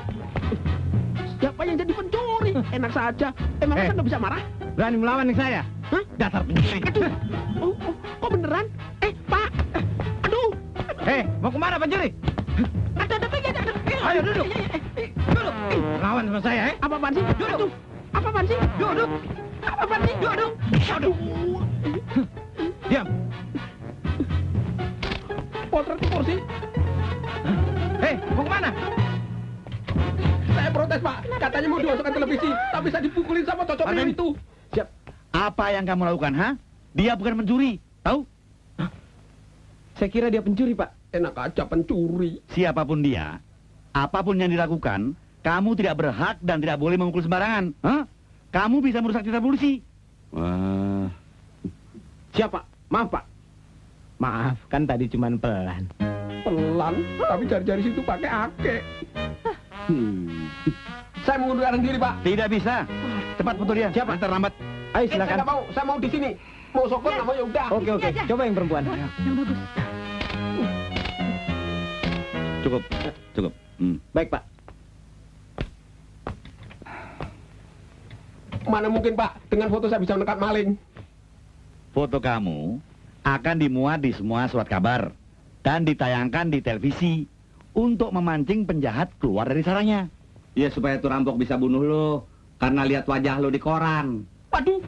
Siapa yang jadi pencuri? Enak saja. Emang kan nggak bisa marah? Berani melawan dengan saya? Hah? Dasar pencuri. Aduh. Kok beneran? Pak. Aduh. Mau kemana pencuri? Ada. Ayo duduk. Duduk. Lawan sama saya, Apa-apaan sih? Duduk. Apa-apaan sih? Duduk. Apa-apaan sih? Duduk. Aduh. Diam. Potret di kursi. Mau kemana? Saya protes, Pak. Katanya mau dimasukkan televisi, tapi saya dipukulin sama cocoknya Martin. itu. Siap. Apa yang kamu lakukan, ha? Dia bukan pencuri, tahu? Saya kira dia pencuri, Pak. Enak aja pencuri. Siapapun dia, apapun yang dilakukan, kamu tidak berhak dan tidak boleh memukul sembarangan. Hah? Kamu bisa merusak citra polisi. Wah. Siap, Pak. Maaf, Pak. Maaf, kan tadi cuma pelan. Pelan, tapi jari-jari situ pakai ake. Saya mengundurkan diri, Pak. Tidak bisa. Cepat foto dia. Siapa? Terlambat. Ayo Saya nggak mau. Saya mau di sini. Mau sokor nggak mau ya udah. Oke. Coba yang perempuan. Yang bagus. Cukup. Baik, Pak. Mana mungkin, Pak? Dengan foto saya bisa menekan maling. Foto kamu akan dimuat di semua surat kabar dan ditayangkan di televisi untuk memancing penjahat keluar dari sarangnya. Ya supaya tuh rampok bisa bunuh lo karena lihat wajah lo di koran. Waduh,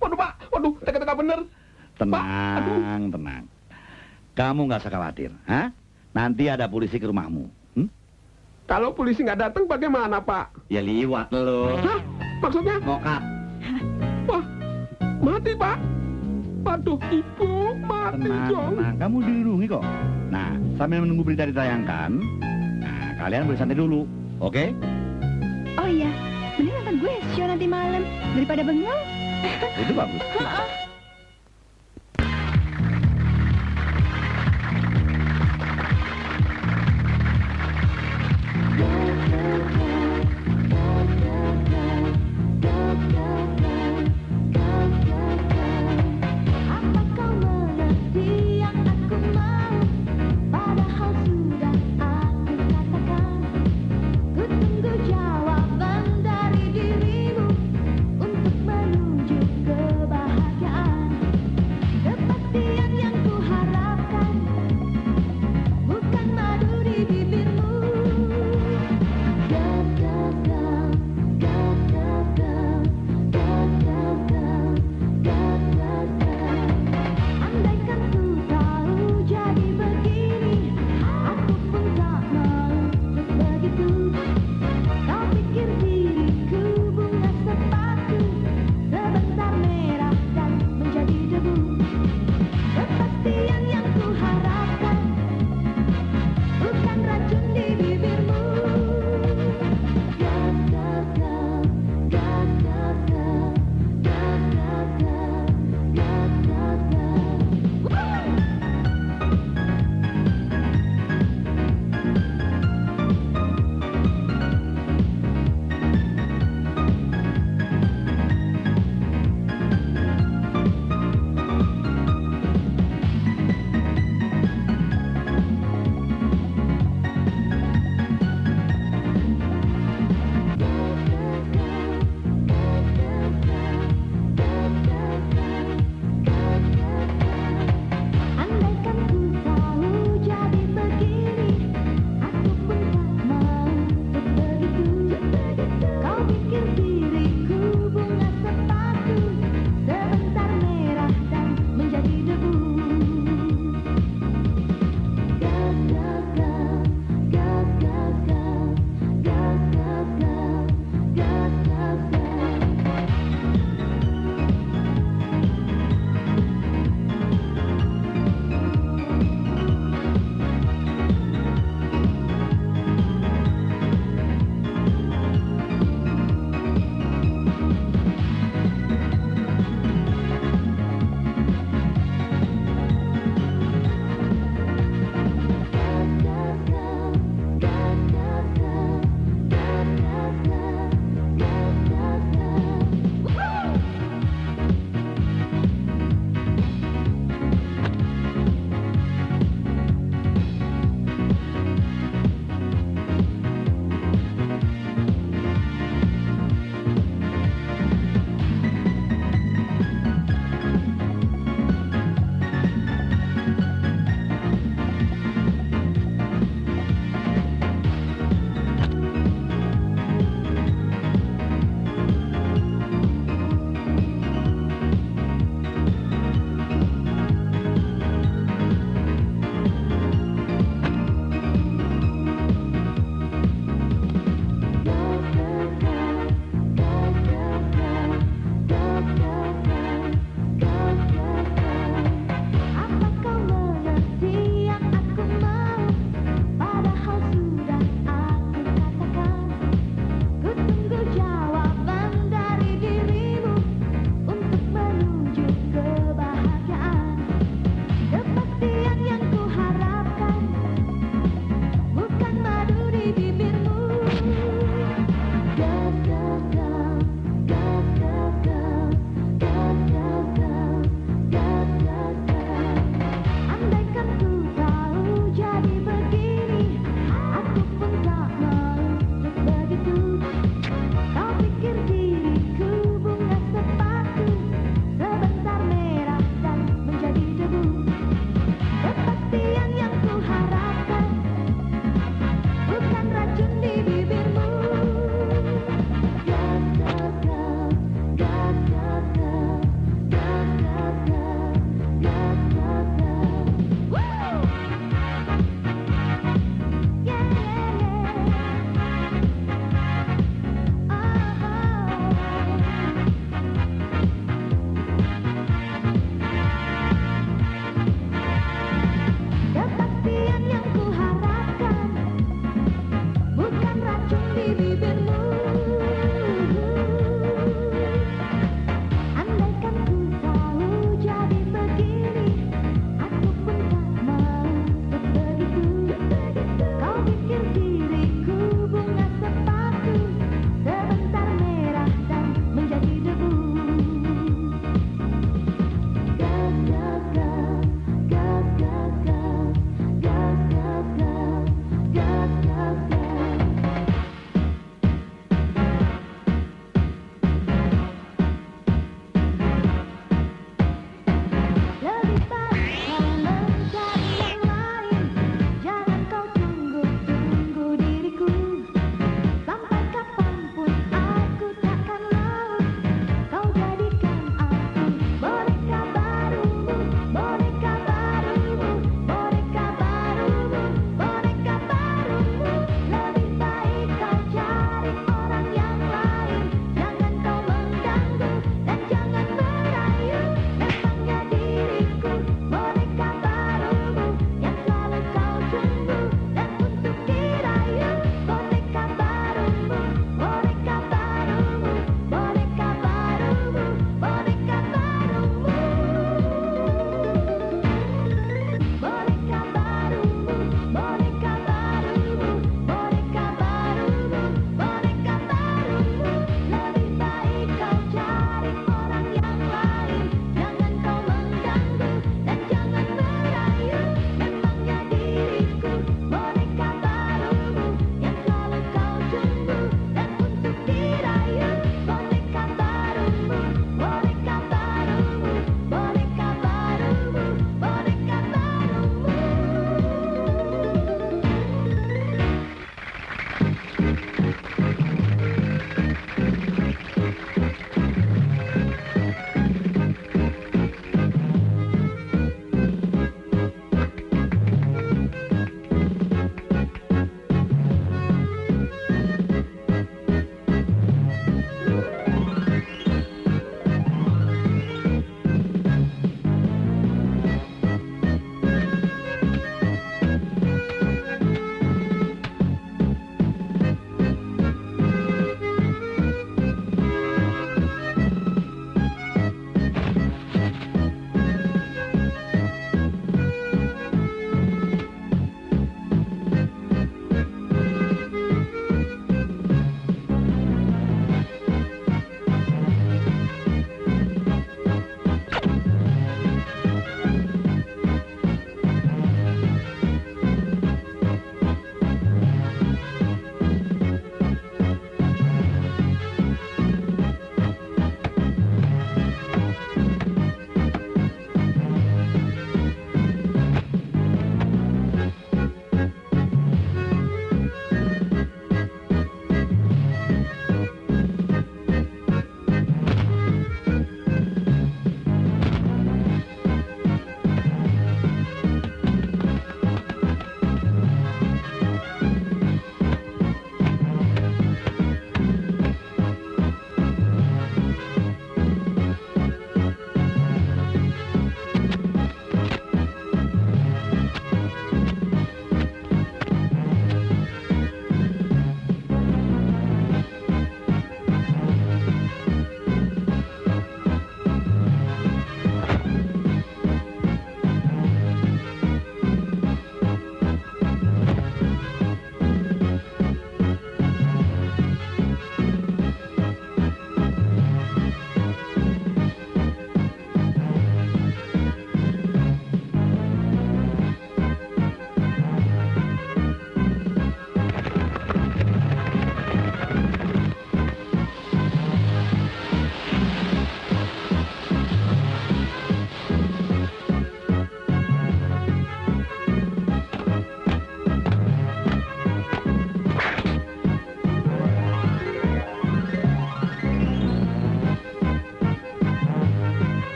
Pak. Waduh, teka-teka bener. Tenang. Kamu nggak usah khawatir, ha? Nanti ada polisi ke rumahmu. Kalau polisi nggak datang bagaimana, Pak? Ya liwat lo. Hah? Maksudnya? Ngokap. Wah, mati, Pak. Waduh, Ibu, mati dong. Tenang, kamu dilindungi kok. Nah, sambil menunggu berita ditayangkan, nah, kalian boleh santai dulu, oke? Oh iya, mending nonton gue show nanti malam daripada bengong. Itu bagus. Apa kau mengerti yang aku mau? Padahal sudah aku katakan. Ku tunggu jawaban dari dirimu untuk menuju kebahagiaan.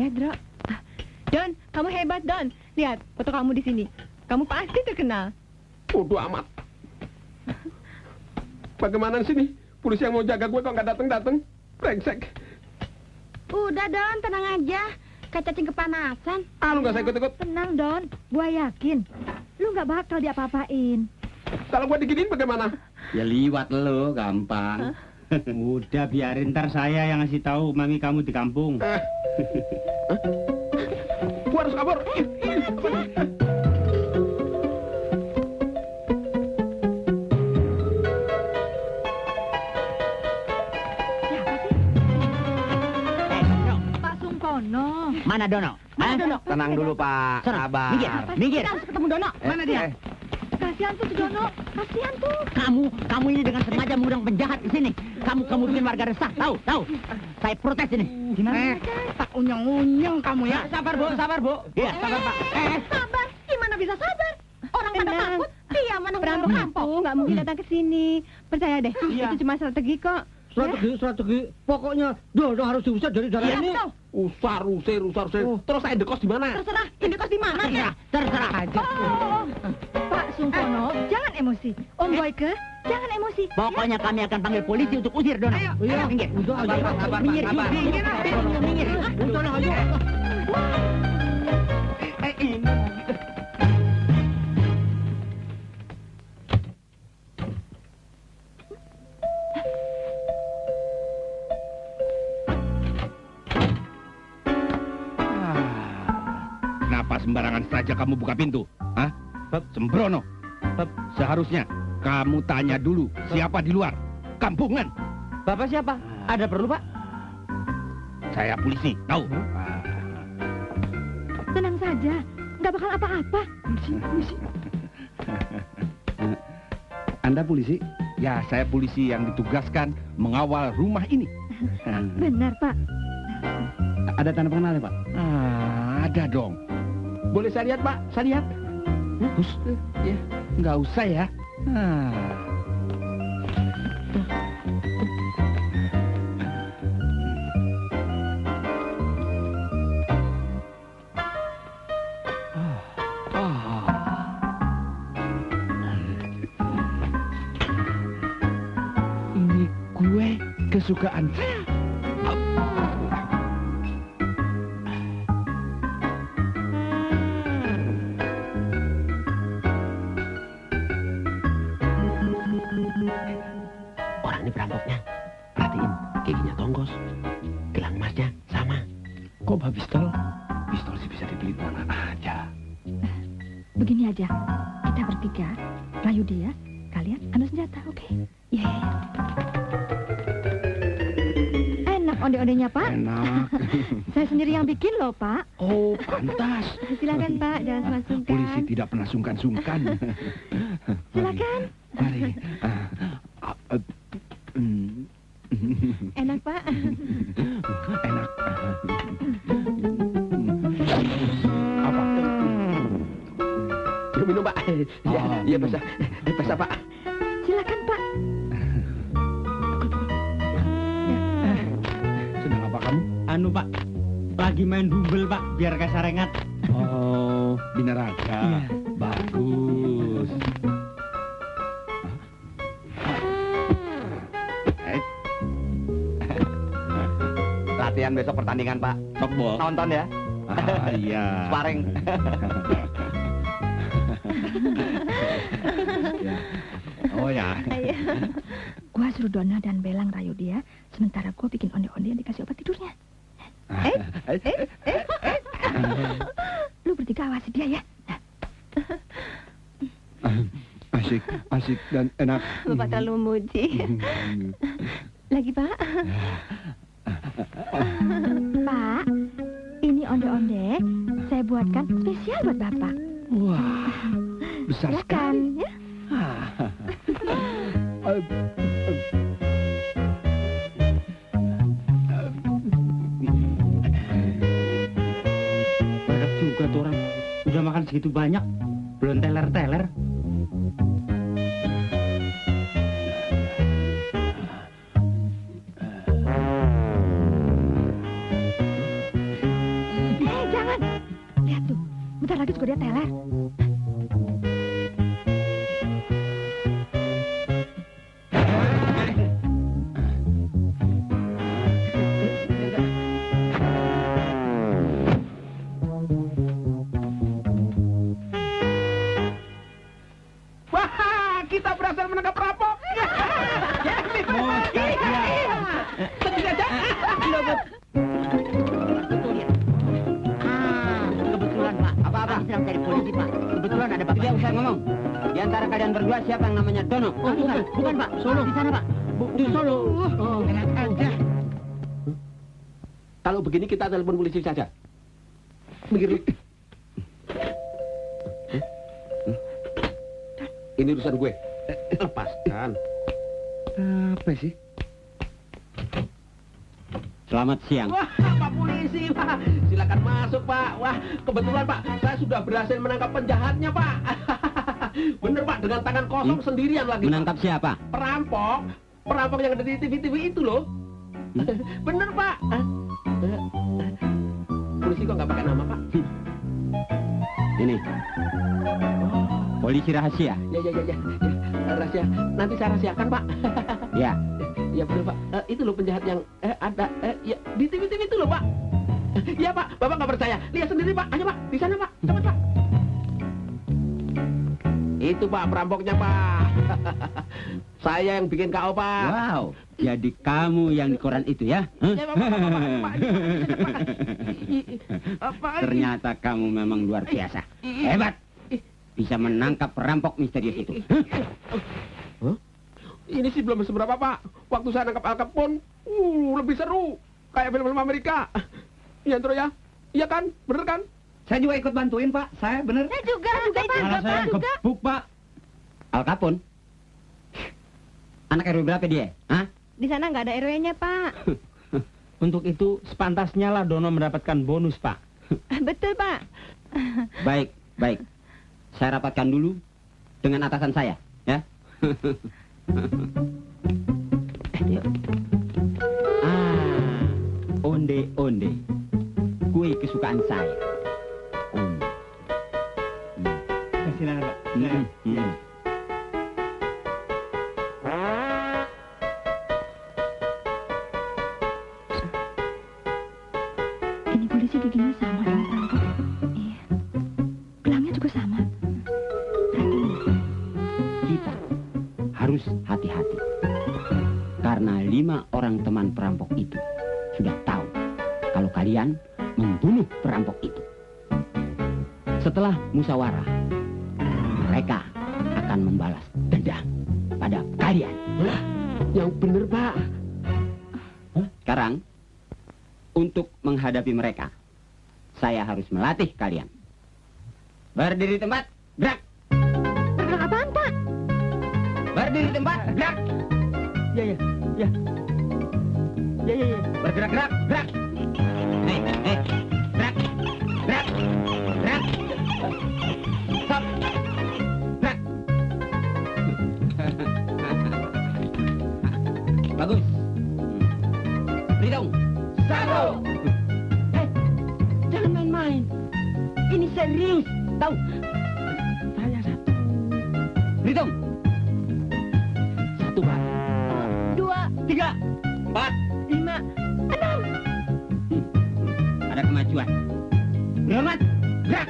Lihat, Dro. Don, kamu hebat, Don. Lihat, foto kamu di sini. Kamu pasti terkenal. Bodoh amat. Bagaimana sih nih? Polisi yang mau jaga gue kok nggak datang-datang? Brengsek. Udah, Don, tenang aja. Kayak cacing kepanasan. Ah, lu nggak usah ikut-ikut. Tenang, Don. Gua yakin. Lu nggak bakal diapa-apain. Kalau gue diginiin bagaimana? Ya liwat lo, gampang. Udah biarin, ntar saya yang ngasih tahu mami kamu di kampung. Gua harus kabur. Pak Sungkono. Mana Dono? Hah? Tenang dulu, Pak. Sabar. Minggir. Kita harus ketemu Dono. Mana dia? Kasihan tuh si Dono. Kasihan tuh. Kamu ini dengan sengaja mengundang penjahat di sini. Kamu bikin warga resah. Tahu. Saya protes ini. Gimana? Tak unyeng-unyeng kamu ya. Sabar, Bu. Iya, sabar, Pak. Sabar. Gimana bisa sabar? Orang pada Tenang. takut. Dia mana Perampok itu nggak mungkin datang ke sini. Percaya deh, itu cuma strategi kok. Strategi. Pokoknya Dono harus diusir dari daerah ini. Usar. Terus saya dekos di mana? Terserah. Ini kos di mana? Terserah. Oh, Pak Sungkono, jangan emosi. Om Boyke, jangan emosi. Pokoknya kami akan panggil polisi untuk usir Dono. Iya. Minggir. Udah, ayo. Sabar, Minggir. Pak. Minggir. Udah, ayo. Kenapa sembarangan saja kamu buka pintu? Hah? Sembrono. Seharusnya kamu tanya dulu siapa di luar. Kampungan. Bapak siapa? Ada perlu, Pak? Saya polisi, tahu? Tenang saja. Nggak bakal apa-apa. Anda polisi? Ya, saya polisi yang ditugaskan mengawal rumah ini. Benar, Pak. Ada tanda pengenal ya, Pak? Ada dong. Boleh saya lihat, Pak? Saya lihat. Hus, Ya. nggak usah ya. Ini kue kesukaan saya. Orang ini perampoknya. Perhatiin, giginya tonggos. Gelang emasnya sama. Kok bawa pistol? Pistol sih bisa dibeli mana aja. Begini aja. Kita bertiga, rayu dia, kalian ambil senjata, oke? Iya. Enak onde-ondenya, Pak. Enak. Saya sendiri yang bikin loh, Pak. Oh, pantas. Silakan, Pak, jangan sungkan. Polisi tidak pernah sungkan-sungkan. Silakan. Mari. Enak, Pak. Enak. Apa? Belum minum, Pak. Iya, basah. Basah, Pak. Silakan, Pak. Sedang apa kamu? Anu, Pak. Lagi main dumbel, Pak, biar kayak sarengat. Oh, binaraga. Bagus. Latihan besok pertandingan, Pak. Softball. Nonton ya. Iya. Sparring. Oh ya. Gua suruh Dona dan Belang rayu dia, sementara gua bikin onde-onde yang dikasih obat tidurnya. Lu bertiga awasi dia ya. Asik dan enak. Bapak terlalu memuji. Lagi, Pak. Pak, ini onde-onde saya buatkan spesial buat Bapak. Wah, besar sekali. Silakan ya. Banyak juga tuh orang. Udah makan segitu banyak, belum teler-teler. Lihat tuh, bentar lagi juga dia teler. Wah, kita berhasil menangkap perampok. Kebetulan, Pak. Apa-apa? Kami sedang cari polisi, Pak. Kebetulan ada Pak. Tidak usah ngomong. Di antara kalian berdua siapa yang namanya Dono? Oh, bukan, Pak. Solo. Di sana, Pak. Di Solo. Oh, enak aja. Kalau begini kita telepon polisi saja. Begini. Ini urusan gue. Lepaskan. Apa sih? Selamat siang. Wah, Pak Polisi, Pak. Silakan masuk, Pak. Wah, kebetulan, Pak, saya sudah berhasil menangkap penjahatnya, Pak. Bener, Pak, dengan tangan kosong sendirian lagi. Menangkap siapa? Perampok. Perampok yang ada di TV-TV itu loh. Bener, Pak. Polisi kok nggak pakai nama, Pak? Ini. Polisi rahasia. Ya. Rahasia. Nanti saya rahasiakan, Pak. Ya. Ya betul, Pak. Itu loh penjahat yang ada ya di TV-TV itu loh, Pak. Iya, Pak. Bapak nggak percaya? Lihat sendiri, Pak. Ayo, Pak. Di sana, Pak. Cepat, Pak. Itu, Pak, perampoknya, Pak. Saya yang bikin KO, Pak. Wow. Jadi kamu yang di koran itu ya? Ya, Pak. Ternyata kamu memang luar biasa. Hebat. Bisa menangkap perampok misterius itu. Ini sih belum seberapa, Pak. Waktu saya nangkap Al Capone, lebih seru. Kayak film-film Amerika. Iya, Andro ya? Iya kan? Bener kan? Saya juga ikut bantuin, Pak. Saya bener. Saya juga, Pak. Malah saya gebuk, Pak. Al Capone? Anak RW berapa dia? Hah? Di sana nggak ada RW-nya, Pak. Untuk itu sepantasnya lah Dono mendapatkan bonus, Pak. Betul, Pak. Baik. Saya rapatkan dulu dengan atasan saya, ya. Onde. Kue kesukaan saya. Silakan, Pak. Ini polisi giginya sama dengan perampok. Iya. Gelangnya juga sama. Kita harus hati-hati. Karena 5 orang teman perampok itu sudah tahu kalau kalian membunuh perampok itu. Setelah musyawarah, mereka akan membalas dendam pada kalian. Yang bener, Pak. Sekarang, untuk menghadapi mereka, saya harus melatih kalian. Berdiri di tempat, gerak. Bergerak apaan, Pak? Berdiri di tempat, gerak. Ya. Bergerak, gerak. Gerak. Stop. Gerak. Bagus. Hitung. 1. Jangan main-main. Ini serius, tahu? Saya 1. Hitung. 1, Pak. 2, 3, 4, 5, 6. Ada kemajuan. Berhormat. Gerak.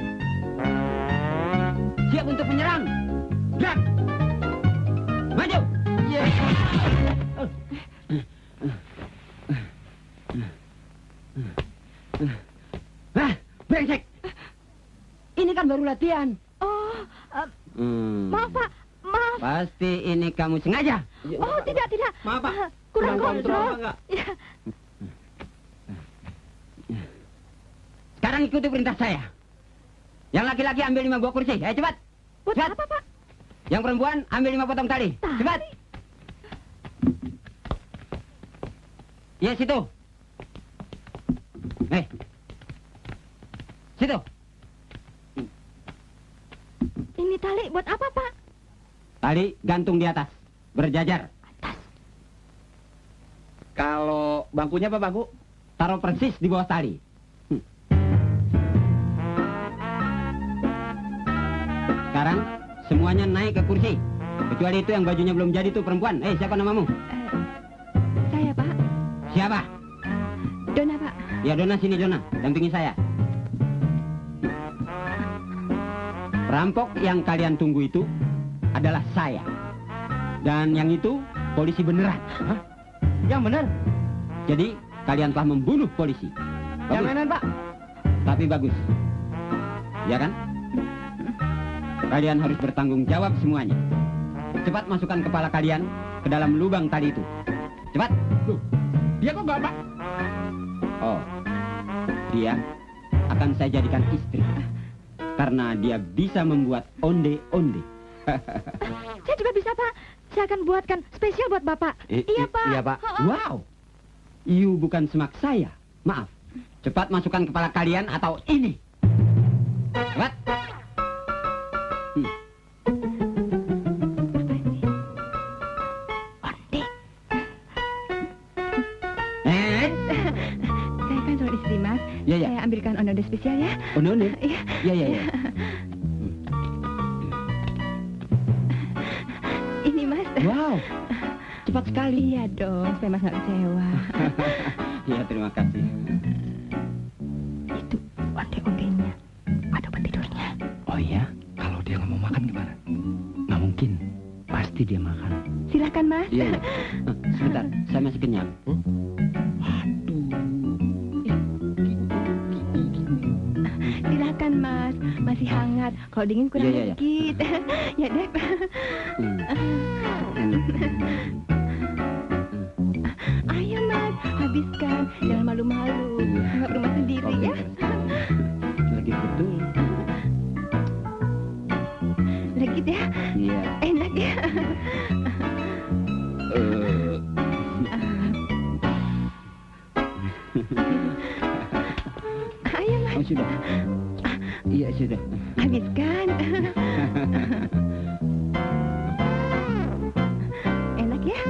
Siap untuk menyerang. Gerak. Maju. Brengsek. Ini kan baru latihan. Oh, maaf, Pak. Maaf. Pasti ini kamu sengaja. Oh, tidak. Maaf, Pak. Kurang Kurang kontrol, kontrol. Pak. Ya. Sekarang ikuti perintah saya. Yang laki-laki ambil 5 buah kursi. Ayo cepat. Buat Cepat. apa, Pak? Yang perempuan ambil 5 potong tali. Cepat. Ya, situ. Situ. Ini tali buat apa, Pak? Tali gantung di atas. Berjajar. Kalau bangkunya apa, bangku? Taruh persis di bawah tali. Sekarang semuanya naik ke kursi. Kecuali itu yang bajunya belum jadi tuh perempuan. Siapa namamu? Saya, Pak. Siapa? Dona, Pak. Ya, Dona, sini Dona. Dampingi saya. Perampok yang kalian tunggu itu adalah saya. Dan yang itu polisi beneran. Hah? Yang benar? Jadi kalian telah membunuh polisi. Yang mainan, Pak. Tapi bagus. Ya kan? Kalian harus bertanggung jawab semuanya. Cepat masukkan kepala kalian ke dalam lubang tali itu. Cepat. Dia kok nggak, Pak? Oh, dia akan saya jadikan istri. Karena dia bisa membuat onde-onde. Saya juga bisa, Pak. Saya akan buatkan spesial buat Bapak. Iya, Pak. Iya, Pak. Wow. You bukan semak saya. Maaf. Cepat masukkan kepala kalian atau ini. Cepat. Saya kan calon istri, Mas. Ya, ya. Saya ambilkan onde-onde spesial ya. Onde-onde? Iya. Iya, iya, iya. Ini, Mas. Wow. Cepat sekali. Iya dong, supaya Mas nggak kecewa. Iya, terima kasih. Itu onde-ondenya. Ada obat tidurnya. Oh iya? Kalau dia nggak mau makan gimana? Nggak mungkin. Pasti dia makan. Silakan, Mas. Iya, iya. Sebentar, saya masih kenyang. Silakan, Mas. Masih hangat. Kalau dingin kurang Iya, iya, iya. dikit. Ya, Dep. Ayo, Mas. Habiskan. Jangan malu-malu. Anggap rumah sendiri ya. Lagi betul. Legit ya. Iya. Enak ya. Ayo, Mas. Oh, sudah. Iya, sudah. Habiskan. Enak ya.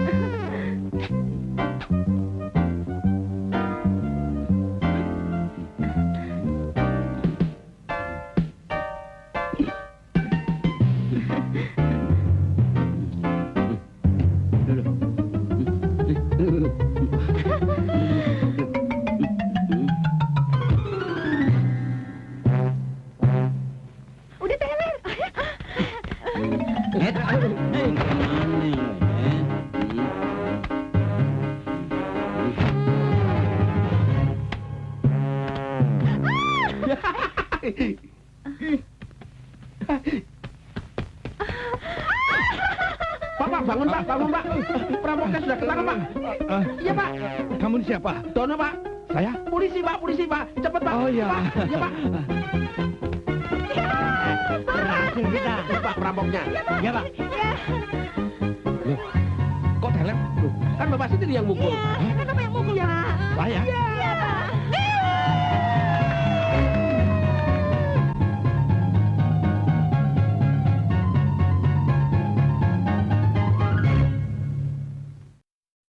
Udah teler. Pak, bangun, Pak, bangun, Pak. Perampoknya sudah ketangkap, Pak. Iya, Pak. Kamu ini siapa? Dono, Pak. Saya? Polisi, Pak, polisi, Pak. Cepat, Pak. Oh, iya. Pak. Iya, Pak. Berhasil kita. Pak, perampoknya. Iya, Pak. Kok teler? Kan Bapak sendiri yang mukul. Kan Bapak yang mukul ya. Saya? Iya.